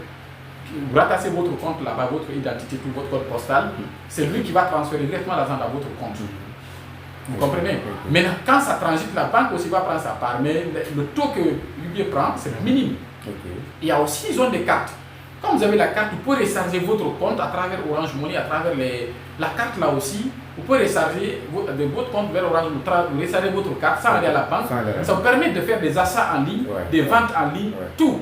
rattachez votre compte là-bas, votre identité, tout votre code postal, c'est lui qui va transférer directement l'argent dans votre compte. Vous comprenez? Maintenant, quand ça transite, la banque aussi va prendre sa part, mais le taux que UBA prend, c'est minime. Il y a aussi, ils ont des cartes. Quand vous avez la carte, vous pouvez recharger votre compte à travers Orange Money, à travers la carte là aussi. Vous pouvez recharger de votre compte vers Orange, vous recharger votre carte sans aller à la banque. Ça vous permet de faire des achats en ligne, des ventes en ligne, tout.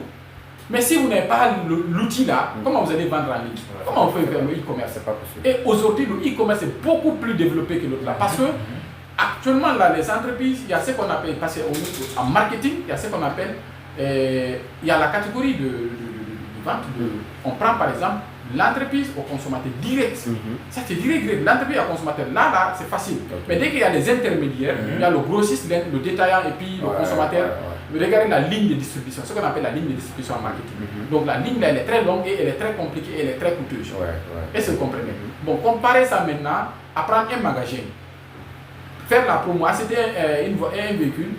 Mais si vous n'avez pas l'outil là, comment vous allez vendre en ligne? Comment on fait faire le e-commerce? C'est pas possible. Et aujourd'hui, le e-commerce est beaucoup plus développé que l'autre là. Parce que actuellement, là, les entreprises, il y a ce qu'on appelle, parce qu'en marketing, il y a ce qu'on appelle, il y a la catégorie de vente. On prend par exemple l'entreprise au consommateur direct. Ça c'est direct. L'entreprise au consommateur, là c'est facile. Mais dès qu'il y a des intermédiaires, il y a le grossiste, le détaillant et puis le consommateur. Regardez la ligne de distribution, ce qu'on appelle la ligne de distribution en marketing. Donc la ligne là, elle est très longue et elle est très compliquée et elle est très coûteuse. Est-ce que vous comprenez? Bon, comparez ça maintenant à prendre un magasin, faire la promo, acheter un véhicule,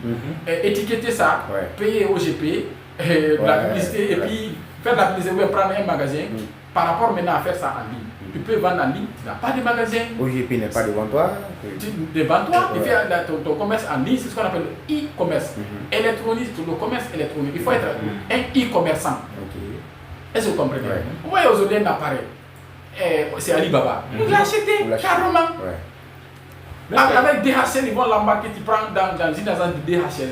étiqueter ça, payer au GP, la publicité et puis faire la publicité ou prendre un magasin par rapport maintenant à faire ça en ligne. Tu peux vendre en ligne, tu n'as pas de magasin. OGP n'est pas devant toi. Devant toi, tu fais ton commerce en ligne, c'est ce qu'on appelle le e-commerce. Électronique, le commerce électronique. Il faut être un e-commerçant. Est-ce que vous comprenez? Vous voyez aujourd'hui un appareil, c'est Alibaba. Vous l'achetez carrément. Avec DHL, ils vont l'embarquer, tu prends dans une agence de DHL.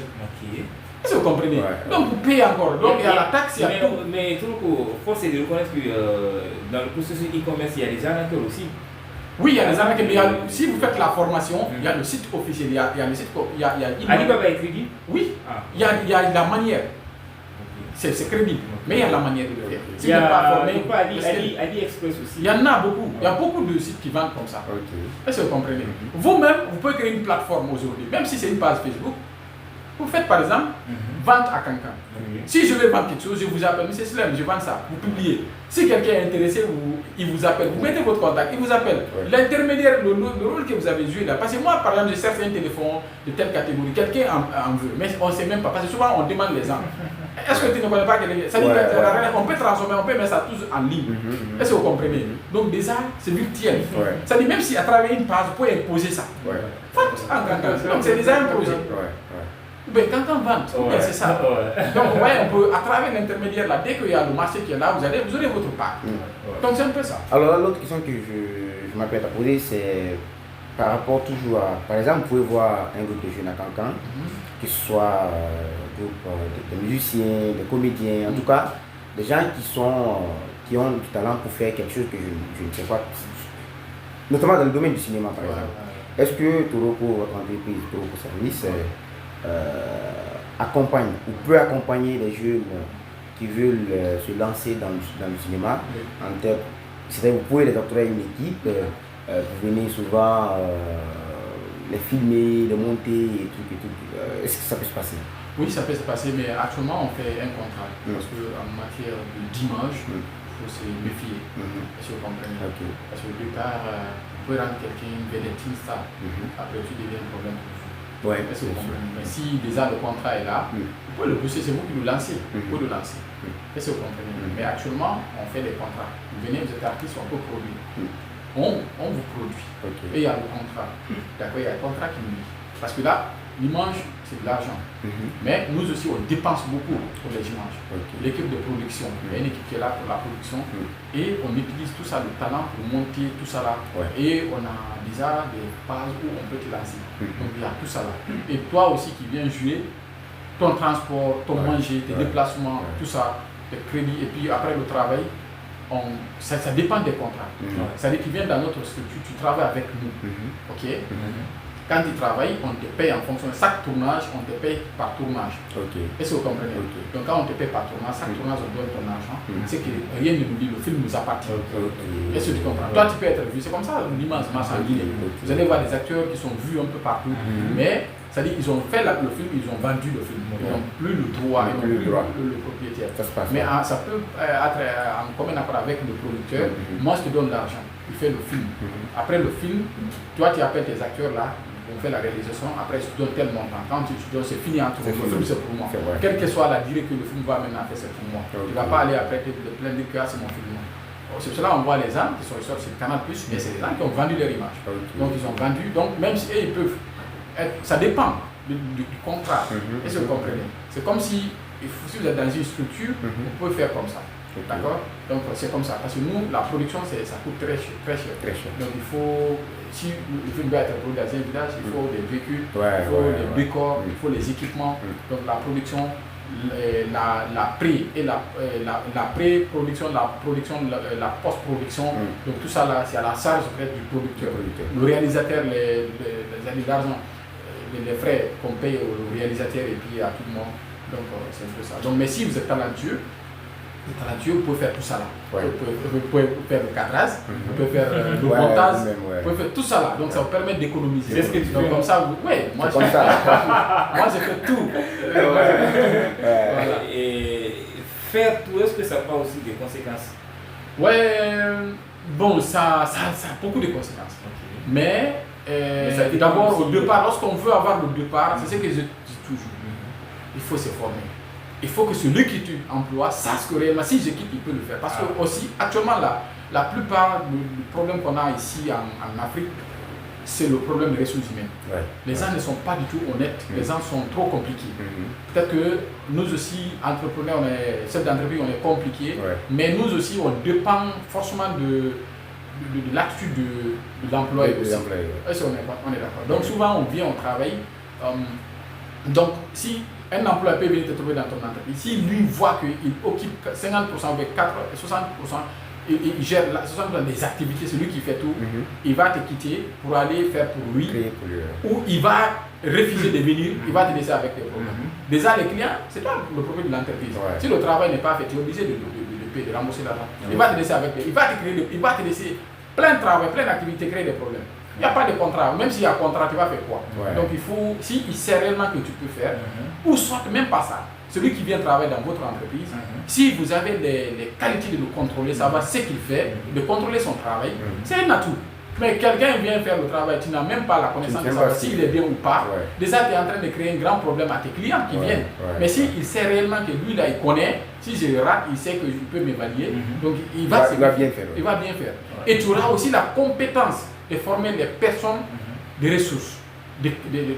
Est-ce que vous comprenez? Donc vous payez encore. Donc il y a la taxe, il y a tout. Mais tout il faut se reconnaître que dans le processus e-commerce, il y a des arnaqueurs aussi. Oui, il y a des arnaqueurs, mais si vous faites la formation, il y a le site officiel, il y a le site. Alibaba est crédible? Oui, il y a la manière. C'est crédible, mais il y a la manière de le faire. Si il y a AliExpress aussi. Il y en a beaucoup. Il y a beaucoup de sites qui vendent comme ça. Est-ce que vous comprenez? Vous-même, vous pouvez créer une plateforme aujourd'hui, même si c'est une page Facebook. Vous faites par exemple vente à quelqu'un. Si je vais vendre quelque chose, je vous appelle, Monsieur Slem, je vends ça. Vous publiez. Si quelqu'un est intéressé, il vous appelle. Vous mettez votre contact, il vous appelle. L'intermédiaire, le rôle que vous avez joué là. Parce que moi, par exemple, je cherche un téléphone de telle catégorie. Quelqu'un en veut, mais on ne sait même pas. Parce que souvent, on demande les gens. Est-ce que tu ne connais pas quelqu'un? Ça dit on peut transformer, on peut mettre ça tous en ligne. Est-ce que vous comprenez? Donc déjà, c'est virtuel. Ça dit même si à travers une page, vous pouvez imposer ça. Donc c'est déjà un projet. Ben, quand on vend, c'est ça. Donc, vous voyez, on peut, à travers l'intermédiaire là, dès qu'il y a le marché qui est là, vous aurez votre part. Donc, c'est un peu ça. Alors, l'autre question que je m'apprête à poser, c'est par rapport toujours à. Par exemple, vous pouvez voir un groupe de jeunes à Cancan, que ce soit des musiciens, des comédiens, en tout cas, des gens qui ont du talent pour faire quelque chose que je ne sais pas, notamment dans le domaine du cinéma, par exemple. Est-ce que Toroko, votre entreprise, Toroko Service, accompagne ou peut accompagner les jeunes qui veulent se lancer dans le cinéma en termes, c'est-à-dire vous pouvez les doctorer une équipe, vous venez souvent les filmer, les monter et tout. Est-ce que ça peut se passer? Oui, ça peut se passer, mais actuellement on fait un contrat parce qu'en matière d'image, il faut se méfier. Est-ce que vous comprenez? Parce que plus tard, vous pouvez rendre quelqu'un une vedette star, après tu deviens un problème pour vous. Est-ce que vous comprenez? Mais si déjà le contrat est là, vous pouvez le pousser, c'est vous qui le lancez. Vous pouvez le lancer. Est-ce que vous comprenez? Mais actuellement, on fait des contrats. Vous venez, vous êtes artiste, on peut produire. On vous produit. Et il y a le contrat. D'accord, il y a le contrat qui nous dit. Parce que là, l'image, c'est de l'argent. Mais nous aussi, on dépense beaucoup pour les images. L'équipe de production, il y a une équipe qui est là pour la production. Et on utilise tout ça, le talent pour monter tout ça là. Et on a déjà des pages où on peut te lancer. Donc il y a tout ça là. Et toi aussi qui viens jouer, ton transport, ton manger, tes déplacements, tout ça, tes crédits. Et puis après le travail, ça dépend des contrats. C'est-à-dire qu'ils viennent dans notre structure, tu travailles avec nous. Quand tu travailles, on te paye en fonction de chaque tournage, on te paye par tournage. Est-ce que vous comprenez? Donc quand on te paye par tournage, chaque tournage on donne ton argent. C'est que rien ne nous dit, le film nous appartient. Est-ce que tu comprends? Toi tu peux être vu, c'est comme ça l'immense masse en Guinée. Vous allez voir des acteurs qui sont vus un peu partout, mais c'est-à-dire ils ont fait le film, ils ont vendu le film. Ils n'ont plus le droit, ils n'ont plus le propriétaire. Mais ça peut être en commun accord avec le producteur. Moi je te donne l'argent, il fait le film. Après le film, toi tu appelles tes acteurs là. On fait la réalisation, après je te donne tel montant. Quand tu donnes, c'est fini entre nous. Le film c'est pour moi. Quelle que soit la durée que le film va maintenant faire, c'est pour moi. Tu ne vas pas aller après te plaindre que c'est mon film. C'est cela on voit les gens qui sont sur Canal+, mais c'est des gens qui ont vendu leur image. Donc ils ont vendu, donc même si ils peuvent être, ça dépend du contrat. Est-ce que vous comprenez? C'est comme si vous êtes dans une structure, vous pouvez faire comme ça. D'accord? Donc c'est comme ça. Parce que nous, la production, ça coûte très cher. Donc il faut, si le film doit être produit dans un village, il faut des véhicules, il faut des décors, il faut les équipements. Donc la production, la pré et la pré-production, la production, la post-production, donc tout ça là, c'est à la charge du producteur. Le réalisateur, les années d'argent, les frais qu'on paye au réalisateur et puis à tout le monde. Donc c'est un peu ça. Donc mais si vous êtes talentueux, le talentueux, vous pouvez faire tout ça là. Ouais. Vous pouvez faire le cadrage, vous pouvez faire le montage, vous pouvez faire tout ça là. Donc ça vous permet d'économiser. C'est ce que tu Donc fais. comme ça, moi comme ça. moi j'ai fait tout. Voilà. Et faire tout, est-ce que ça n'a pas aussi des conséquences? Ouais, bon, ça a beaucoup de conséquences. Mais d'abord, au départ, lorsqu'on veut avoir le départ, c'est ce que je dis toujours. Il faut se former. Il faut que celui qui tu emploies sache que réellement, si je quitte, il peut le faire. Parce que aussi, actuellement, la plupart du problème qu'on a ici en Afrique, c'est le problème des ressources humaines. Ouais. Les gens ne sont pas du tout honnêtes, les gens sont trop compliqués. Peut-être que nous aussi, entrepreneurs, chefs d'entreprise, on est compliqués, mais nous aussi, on dépend forcément de l'attitude de l'employé aussi. Est-ce qu'on est d'accord? Donc souvent, on vient, on travaille. Donc, si un employé peut venir te trouver dans ton entreprise, si lui voit qu'il occupe 50% avec 60%, il gère 60% des activités, c'est lui qui fait tout, il va te quitter pour aller faire pour lui, ou il va refuser de venir, il va te laisser avec tes problèmes. Déjà, les clients, c'est toi le problème de l'entreprise. Si le travail n'est pas fait, tu es obligé de payer, de rembourser l'argent. Il va te laisser avec tes, il va te laisser plein de travail, plein d'activités, créer des problèmes. Il n'y a pas de contrat, même s'il y a contrat, tu vas faire quoi? Donc il faut, s'il sait réellement que tu peux faire, ou soit même pas ça, celui qui vient travailler dans votre entreprise, si vous avez les qualités de le contrôler, savoir ce qu'il fait, de contrôler son travail, c'est un atout. Mais quelqu'un vient faire le travail, tu n'as même pas la connaissance de savoir s'il est bien ou pas. Déjà, tu es en train de créer un grand problème à tes clients qui viennent. Mais s'il sait réellement que lui, là, il connaît, si je rate, il sait que je peux m'évaluer, donc il va bien faire. Il va bien faire. Et tu auras aussi la compétence de former les personnes des ressources, de donner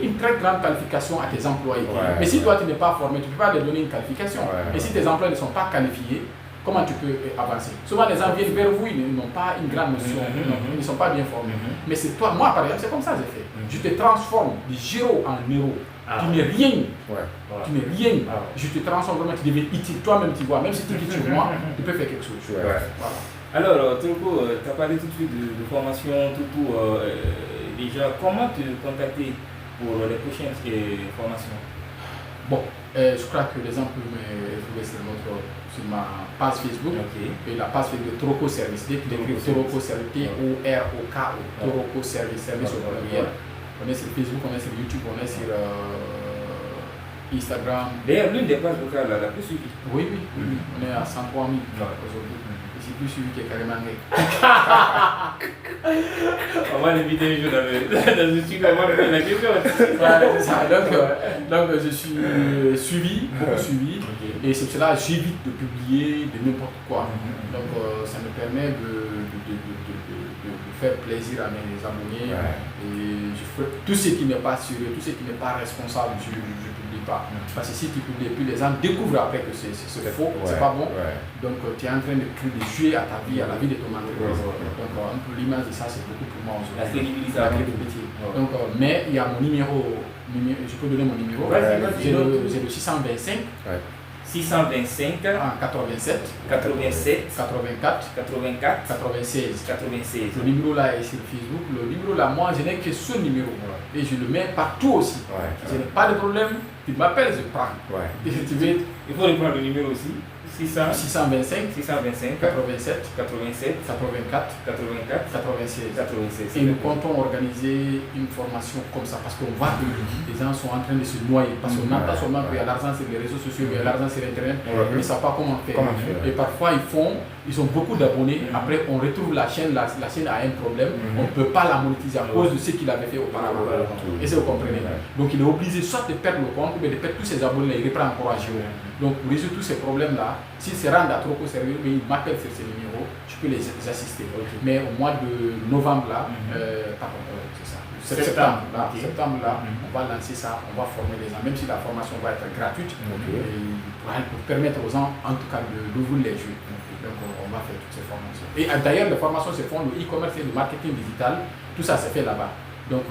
une très grande qualification à tes employés. Mais si toi, tu n'es pas formé, tu ne peux pas leur donner une qualification. Et si tes employés ne sont pas qualifiés, comment tu peux avancer? Souvent, les gens viennent vers vous, ils n'ont pas une grande notion, ils ne sont pas bien formés. Mais c'est toi, moi par exemple, c'est comme ça que j'ai fait. Je te transforme de 0 en héros. Tu n'es rien. Tu n'es rien. Je te transforme vraiment, tu deviens utile. Toi-même, tu vois, même si tu quittes sur moi, tu peux faire quelque chose. Voilà. Alors, Toko, tu as parlé tout de suite de formation, déjà, comment te contacter pour les prochaines formations? Bon, je crois que les gens peuvent me trouver sur ma page Facebook et la page Facebook de Toroko Service. Dès que tu écris Toroko Service, T-O-R-O-K-O, Toroko Service, service au pluriel. On est sur Facebook, on est sur YouTube, on est sur Instagram. D'ailleurs, l'une des pages locales la plus suivie. Oui, on est à 103 000 aujourd'hui. C'est plus suivi que carrément. On va l'inviter un jour dans le studio, on va lui poser la question. C'est ça. Donc je suis suivi, beaucoup suivi. Et c'est cela, j'évite de publier de n'importe quoi. Donc ça me permet de faire plaisir à mes abonnés. Et je ferai tout ce qui n'est pas sérieux, tout ce qui n'est pas responsable, je ne publie pas. Parce que si tu publies, puis les gens découvrent après que c'est faux, c'est pas bon. Donc tu es en train de jouer à ta vie, à la vie de ton entreprise. Donc un peu l'image de ça, c'est beaucoup pour moi aujourd'hui. La crédibilité. Donc, mais il y a mon numéro, je peux donner mon numéro. J'ai le 625. 625 87 87 84 96. Le numéro là est sur Facebook. Le numéro là, moi je n'ai que ce numéro et je le mets partout aussi. Je n'ai pas de problème. Tu m'appelles, je prends. Il faut reprendre le numéro aussi. 625 87 84 96. Et nous comptons organiser une formation comme ça parce qu'on voit que les gens sont en train de se noyer. Parce qu'on entend seulement qu'il y a l'argent sur les réseaux sociaux, il y a l'argent sur Internet, ils ne savent pas comment faire. Et parfois ils ont beaucoup d'abonnés. Après on retrouve la chaîne a un problème. On ne peut pas la monétiser à cause de ce qu'il avait fait auparavant. Et ça vous comprenez. Donc il est obligé soit de perdre le compte ou de perdre tous ses abonnés, il reprend encore à géo. Donc pour résoudre tous ces problèmes-là, s'ils se rendent à Toroko Service, ils m'appellent sur ces numéros, je peux les assister. Mais au mois de novembre là, c'est ça. Septembre là, on va lancer ça, on va former les gens, même si la formation va être gratuite, pour permettre aux gens en tout cas d'ouvrir les yeux. Donc on va faire toutes ces formations. Et d'ailleurs les formations se font, le e-commerce et le marketing digital, tout ça se fait là-bas. Donc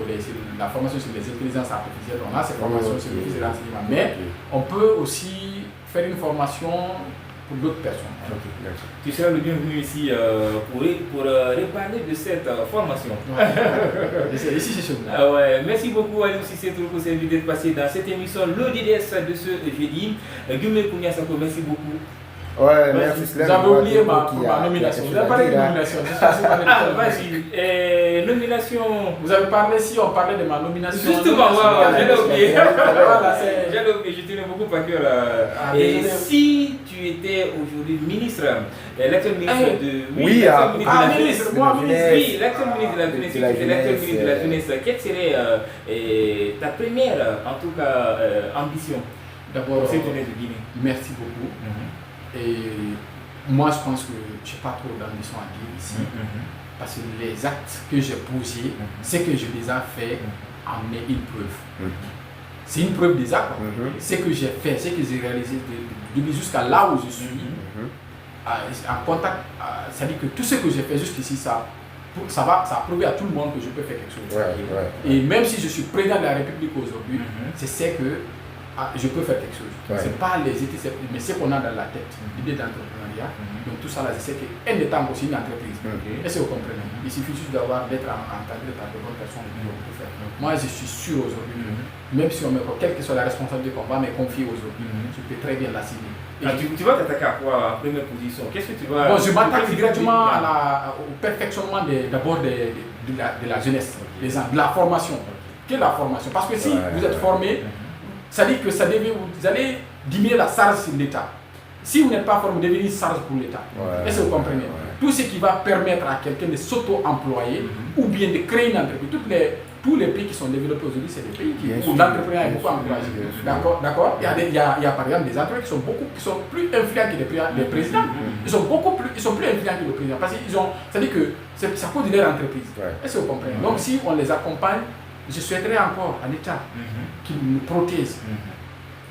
la formation sur les intelligences artificielles, on a ces formations sur les renseignements. Mais on peut aussi faire une formation pour d'autres personnes. Tu seras le bienvenu ici pour reparler de cette formation. Ici, c'est chez vous. Ouais. Merci beaucoup à nous, si c'est tout pour cette vidéo de passer dans cette émission, l'ODDS de ce jeudi. Guillemets Kouniasako, merci beaucoup. Ouais, merci. Vous avez oublié ma nomination. Vous avez parlé de nomination. Vas-y. Nomination. Vous avez parlé, si on parlait de ma nomination. Justement, j'ai oublié. Voilà, J'avais oublié, je tenais beaucoup à cœur. Et si tu étais aujourd'hui ministre, l'actuel ministre de... Oui, ministre, moi, ministre. Oui, l'actuel ministre de la jeunesse, si tu étais l'actuel ministre de la jeunesse, quelle serait ta première, en tout cas, ambition d'abord pour cette jeunesse de Guinée? Merci beaucoup. Et moi, je pense que je n'ai pas trop d'ambition à dire ici. Parce que les actes que j'ai posés, ce que je les ai fait, en est une preuve. C'est une preuve des actes. Ce que j'ai fait, ce que j'ai réalisé jusqu'à là où je suis, en contact, c'est-à-dire que tout ce que j'ai fait jusqu'ici, ça a prouvé à tout le monde que je peux faire quelque chose. Et même si je suis président de la République aujourd'hui, c'est que je peux faire quelque chose. C'est pas les étés, mais ce qu'on a dans la tête, l'idée d'entrepreneuriat. Donc tout ça là, c'est qu'un État aussi une entreprise. Est-ce que vous comprenez? Il suffit juste d'être encadré par de bonnes personnes qui on peut faire. Moi, je suis sûr aujourd'hui, même si on me quelle que soit la responsabilité qu'on va me confier aujourd'hui, je peux très bien l'assumer. Tu vas t'attaquer à quoi en première position? Qu'est-ce que tu vas... Bon, je m'attaque directement au perfectionnement d'abord de la jeunesse, de la formation. Quelle est la formation? Parce que si vous êtes formé, ça dit que vous allez diminuer la charge sur l'État. Si vous n'êtes pas formé, vous devenez une charge pour l'État. Est-ce que vous comprenez? Tout ce qui va permettre à quelqu'un de s'auto-employer ou bien de créer une entreprise. Tous les pays qui sont développés aujourd'hui, c'est des pays où l'entrepreneuriat est beaucoup encouragé. D'accord. Il y a par exemple des entreprises qui sont plus influents que les présidents. Ils sont plus influents que le président. Parce qu'ils ont, c'est-à-dire que ça cause de leur entreprise. Est-ce que vous comprenez? Donc si on les accompagne, je souhaiterais encore à l'État qu'il nous protège.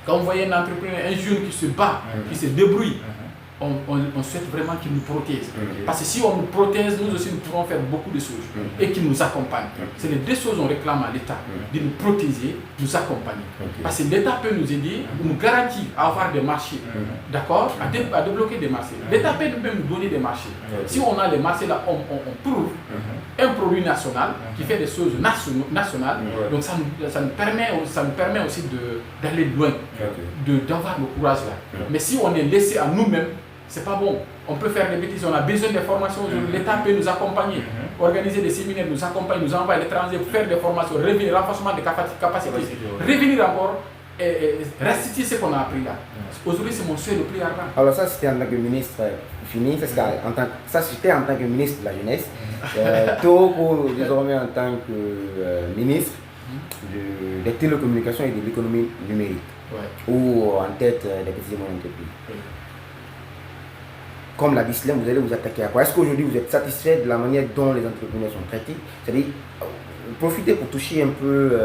Quand vous voyez un entrepreneur, un jeune qui se bat, qui se débrouille, on souhaite vraiment qu'il nous protège. Parce que si on nous protège, nous aussi nous pourrons faire beaucoup de choses et qu'il nous accompagne. C'est les deux choses qu'on réclame à l'État, de nous protéger, nous accompagner. Parce que l'État peut nous aider, nous garantir à avoir des marchés, d'accord, à débloquer des marchés. L'État peut même nous donner des marchés. Si on a les marchés là, on trouve un produit national qui fait des choses nationales, donc ça nous permet aussi d'aller loin, d'avoir le courage là. Mais si on est laissé à nous-mêmes, c'est pas bon. On peut faire des bêtises, on a besoin de formations, l'État peut nous accompagner, organiser des séminaires, nous accompagner, nous envoyer à l'étranger, faire des formations, revenir, renforcement des capacités, revenir encore et restituer ce qu'on a appris là. Aujourd'hui, c'est mon seul le plus ardent. Alors ça, c'était en tant que ministre fini, ça c'était en tant que ministre de la jeunesse. Togo, désormais en tant que ministre des télécommunications et de l'économie numérique, ou en tête des petites et moyennes entreprises. Comme l'a dit Slem, vous allez vous attaquer à quoi? Est-ce qu'aujourd'hui vous êtes satisfait de la manière dont les entrepreneurs sont traités? C'est-à-dire, profitez pour toucher un peu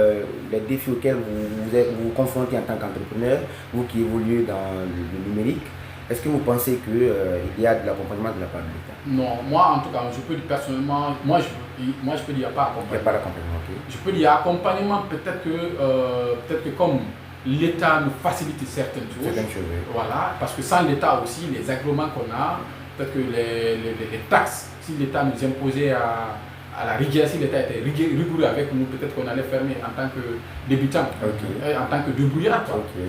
les défis auxquels vous vous confrontez en tant qu'entrepreneur, vous qui évoluez dans le numérique. Est-ce que vous pensez qu'il y a de l'accompagnement de la part de l'État? Non, moi en tout cas, je peux dire personnellement, moi je peux dire qu'il n'y a pas d'accompagnement. Il n'y a pas d'accompagnement, ok. Je peux dire accompagnement, peut-être que comme l'État nous facilite certaines choses. Voilà, parce que sans l'État aussi, les agréments qu'on a, peut-être que les taxes, si l'État nous imposait à la rigueur, si l'État était rigoureux avec nous, peut-être qu'on allait fermer en tant que débutant, en tant que débrouillard.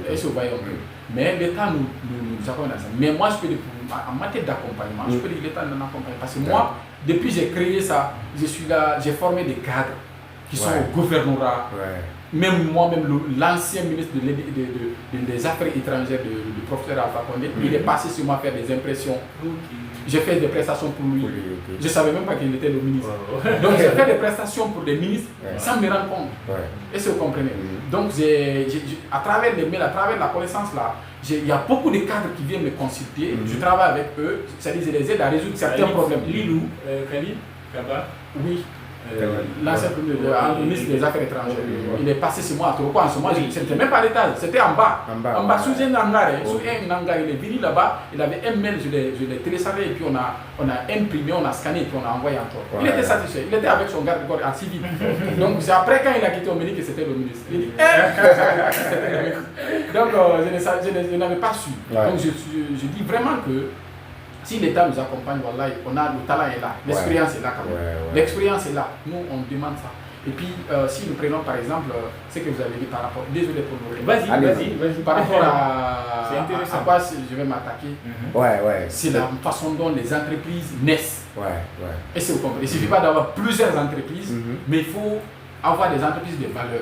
Et ce voyons un peu. Mais l'État nous accompagne dans ça. Mais moi, je peux dire, en matière d'accompagnement, je peux dire que l'État nous accompagne. Parce que moi, depuis que j'ai créé ça, je suis là, j'ai formé des cadres qui sont au gouvernorat. Même moi-même, l'ancien ministre des Affaires étrangères du professeur Alpha Condé, il est passé sur moi faire des impressions. J'ai fait des prestations pour lui. Je ne savais même pas qu'il était le ministre. Donc j'ai fait des prestations pour des ministres sans me rendre compte. Est-ce que vous comprenez? Donc à travers les mails, à travers la connaissance là, il y a beaucoup de cadres qui viennent me consulter. Je travaille avec eux, c'est-à-dire je les aide à résoudre certains problèmes. Lilou, Khalid, Kaba. Oui. l'ancien ministre des Affaires étrangères. Il est passé chez moi à Toroko. En ce moment, c'était même pas l'étage, c'était en bas. En bas, sous un hangar. Sous un hangar, il est venu là-bas. Il avait un mail, je l'ai téléchargé et puis on a imprimé, on a scanné et puis on a envoyé encore. Il était satisfait. Il était avec son garde-corps en civil. Donc c'est après quand il a quitté, on me dit que c'était le ministre. Il dit donc je n'avais pas su. Donc je dis vraiment que si l'État nous accompagne, voilà, le talent est là, l'expérience est là quand même. L'expérience est là, nous on demande ça. Et puis si nous prenons par exemple ce que vous avez dit par rapport, désolé pour nous. Vas-y. Par rapport à quoi je vais m'attaquer, c'est la façon dont les entreprises naissent. Et c'est vous comprenez. Il ne suffit pas d'avoir plusieurs entreprises, mais il faut avoir des entreprises de valeur.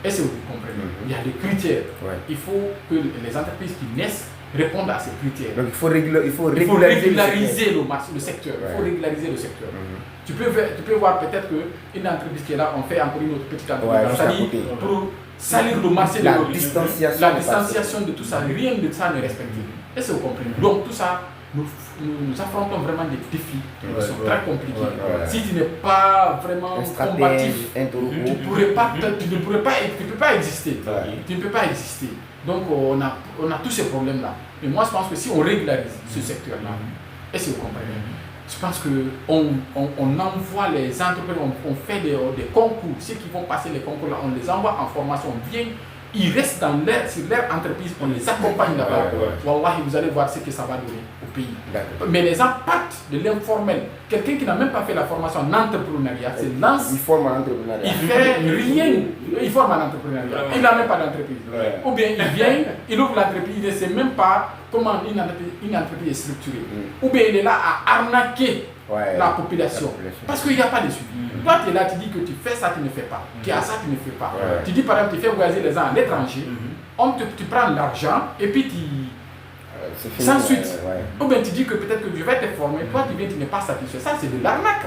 Et c'est vous comprenez. Il y a des critères. Il faut que les entreprises qui naissent répondre à ces critères. Donc il faut régulariser le secteur. Il faut régulariser le secteur. Tu peux voir peut-être qu'une entreprise qui est là, on fait encore une autre petite entreprise. Pour salir le marché de la distanciation de tout ça, rien de ça n'est respecté. Est-ce que vous comprenez? Donc tout ça, nous affrontons vraiment des défis qui sont très compliqués. Si tu n'es pas vraiment combatif, tu ne peux pas exister. Tu ne peux pas exister. Donc on a tous ces problèmes-là. Mais moi je pense que si on régularise ce secteur-là, est-ce que vous comprenez? Je pense qu'on envoie les entreprises, on fait des concours. Ceux qui vont passer les concours-là, on les envoie en formation. Ils restent sur leur entreprise, on les accompagne là-bas. Wallahi, vous allez voir ce que ça va donner au pays. Mais les impacts de l'informel, quelqu'un qui n'a même pas fait la formation en entrepreneuriat, il forme en entrepreneuriat. Il fait rien, il forme en entrepreneuriat. Il n'a même pas d'entreprise. Ou bien il vient, il ouvre l'entreprise, il ne sait même pas comment une entreprise est structurée. Ou bien il est là à arnaquer la population. Parce qu'il n'y a pas de suivi. Toi, tu es là, tu dis que tu fais ça, tu ne fais pas. Tu as ça, tu ne fais pas. Tu dis par exemple, tu fais voyager les gens à l'étranger, tu prends l'argent et puis sans suite. Ou bien tu dis que peut-être que je vais te former, toi tu viens, tu n'es pas satisfait. Ça, c'est de l'arnaque.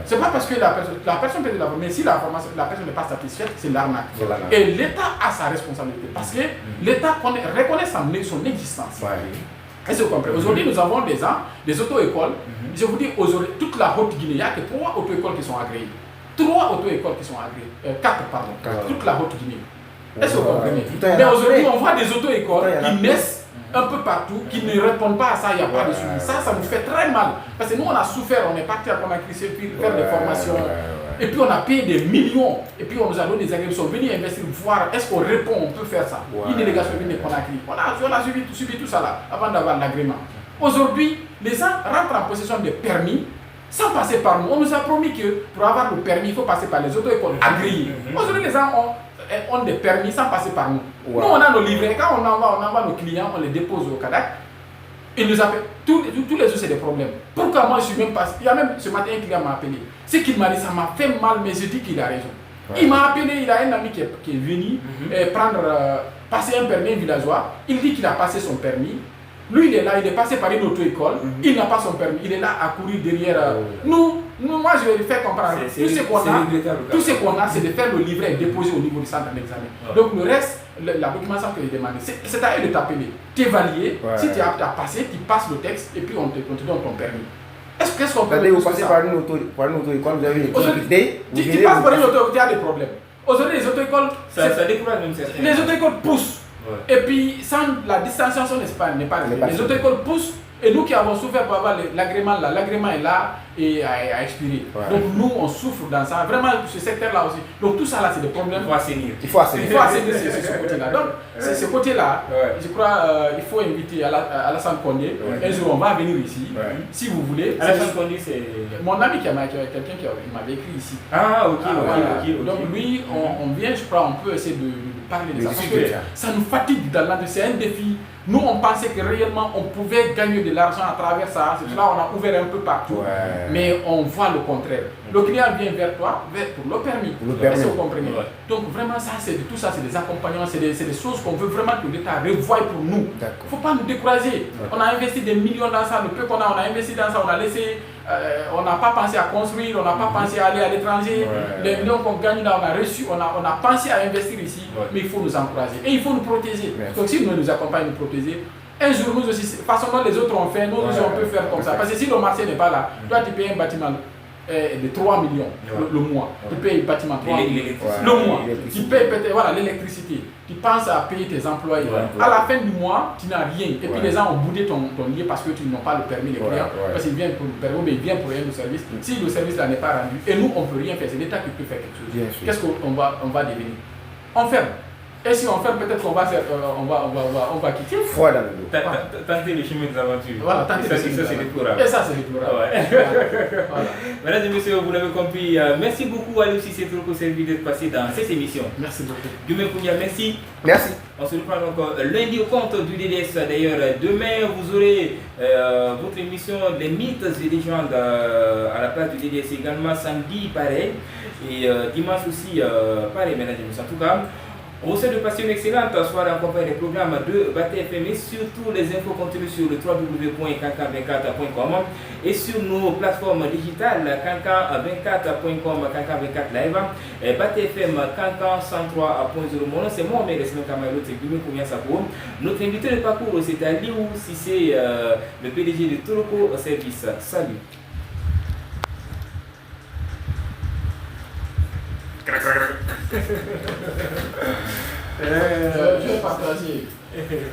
C'est pas parce que la personne peut te la former, mais si la personne n'est pas satisfaite, c'est l'arnaque. Et l'État a sa responsabilité parce que l'État reconnaît son existence. Est-ce que vous comprenez? Aujourd'hui, nous avons des auto-écoles. Je vous dis, aujourd'hui, toute la Haute-Guinée, il n'y a que 3 auto-écoles qui sont agréées. 3 auto-écoles qui sont agréées. 4, pardon. Toute la Haute-Guinée. Est-ce que vous comprenez? Mais aujourd'hui, on voit des auto-écoles qui naissent un peu partout, qui ne répondent pas à ça, il n'y a pas de suivi. Ça nous fait très mal. Parce que nous, on a souffert, on est parti à Conakry, faire des formations. Et puis on a payé des millions. Et puis on nous a donné des agréments. Ils sont venus investir, voir est-ce qu'on répond, on peut faire ça. Une délégation vient de Conakry. On a suivi tout ça là, avant d'avoir l'agrément. Aujourd'hui, les gens rentrent en possession des permis sans passer par nous. On nous a promis que pour avoir le permis, il faut passer par les auto-écoles agréées. Aujourd'hui, les gens ont des permis sans passer par nous. Nous, on a nos livrets. Quand on envoie nos clients, on les dépose au CADAC. Ils nous appellent. Tous les jours, c'est des problèmes. Pourquoi moi, je suis même pas... Il y a même ce matin, un client m'a appelé. Ce qu'il m'a dit, ça m'a fait mal, mais je dis qu'il a raison. Il m'a appelé, il a un ami qui est venu passer un permis villageois. Il dit qu'il a passé son permis. Lui, il est là, il est passé par une auto-école. Il n'a pas son permis. Il est là à courir derrière. Moi, je vais lui faire comprendre. Tout ce qu'on a, c'est de faire le livret et déposer au niveau du centre d'examen. Donc, le reste, la documentation que j'ai demandé, c'est à eux de t'appeler, t'évaluer. Si tu es apte à passer, tu passes le texte et puis on te donne ton permis. Qu'est-ce qu'on peut faire? Vous passez par une auto-école, vous avez des difficultés. Tu passes par une auto-école, tu as des problèmes. Aujourd'hui, les auto-écoles, les auto-écoles poussent. Et puis, sans la distanciation n'est pas réglée. Les auto-écoles poussent. Et nous qui avons souffert pour avoir l'agrément là, l'agrément est là et a expiré. Donc nous, on souffre dans ça. Vraiment, ce secteur-là aussi. Donc tout ça là, c'est des problèmes. Il faut assainir ce côté-là. Donc, ce côté-là, je crois il faut inviter Alassane Condé. Un jour, on va venir ici, si vous voulez. Alassane Condé, c'est... Mon ami quelqu'un qui m'avait écrit ici. Ok. Donc lui, on vient, je crois, on peut essayer de parler de ça. Parce que ça nous fatigue dans l'industrie. C'est un défi. Nous, on pensait que réellement, on pouvait gagner de l'argent à travers ça. C'est là on a ouvert un peu partout. Mais on voit le contraire. Le client vient vers toi pour le permis. Est-ce que vous comprenez? Donc, vraiment, tout ça, c'est des accompagnements, c'est des choses qu'on veut vraiment que l'État revoie pour nous. Il ne faut pas nous décourager. On a investi des millions dans ça. Le peu qu'on a, on a investi dans ça. On a laissé... on n'a pas pensé à construire, on n'a pas pensé à aller à l'étranger. Les millions qu'on gagne là, on a reçu, on a pensé à investir ici, mais il faut nous encourager et il faut nous protéger. Donc si nous accompagnons, nous protéger, un jour nous aussi, façon dont les autres ont fait, nous aussi on peut faire comme ça. Parce que si le marché n'est pas là, toi tu payes un bâtiment, est de 3 millions le mois. Tu payes bâtiment 3 millions le mois. Tu payes peut-être voilà, l'électricité. Tu penses à payer tes employés. À la fin du mois, tu n'as rien. Et puis les gens ont boudé ton lieu parce que tu n'as pas le permis des clients. Parce qu'ils viennent pour le permis, mais ils viennent pour rien le service. Si le service là n'est pas rendu, et nous on ne peut rien faire, c'est l'État qui peut faire quelque chose. Qu'est-ce qu'on va devenir? On ferme. Et si on ferme, peut-être qu'on va quitter. Froid dans le dos. Tenter le chemin des aventures. Voilà, tenter le chemin des aventures. Ça, c'est déplorable. Et ça, c'est déplorable. Voilà. Mesdames et messieurs, vous l'avez compris. Merci beaucoup à Lucie Setroko Servi d'être passé dans cette émission. Merci beaucoup. Demain, Kounia, merci. Merci. On se reprend donc lundi au compte du DDS. D'ailleurs, demain, vous aurez votre émission Les mythes et légendes à la place du DDS également. Samedi, pareil. Et dimanche aussi, pareil, mesdames et messieurs. En tout cas, on vous souhaite de passer une excellente soirée en compagnie des programmes de Bate FM et surtout les infos continuent sur le www.cancan24.com et sur nos plateformes digitales cancan24.com, cancan24 live, Bate FM, Cancan 103.0. Mon nom c'est Mohamed Esme Kamaylo, c'est Guillaume Koumia Sapo. Notre invité de parcours c'est Aliou Sissé, le PDG de Toroko Service. Salut. Je vais partager.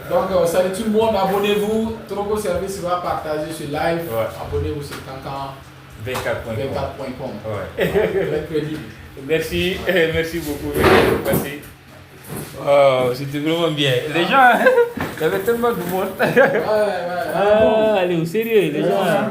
Donc, salut tout le monde, abonnez-vous. Toroko Service va partager ce live. Abonnez-vous sur cancan24.com. Très crédible. Merci, merci beaucoup. Oh, c'était vraiment bien. Les gens, il y avait tellement de monde. Allez, au sérieux, les gens.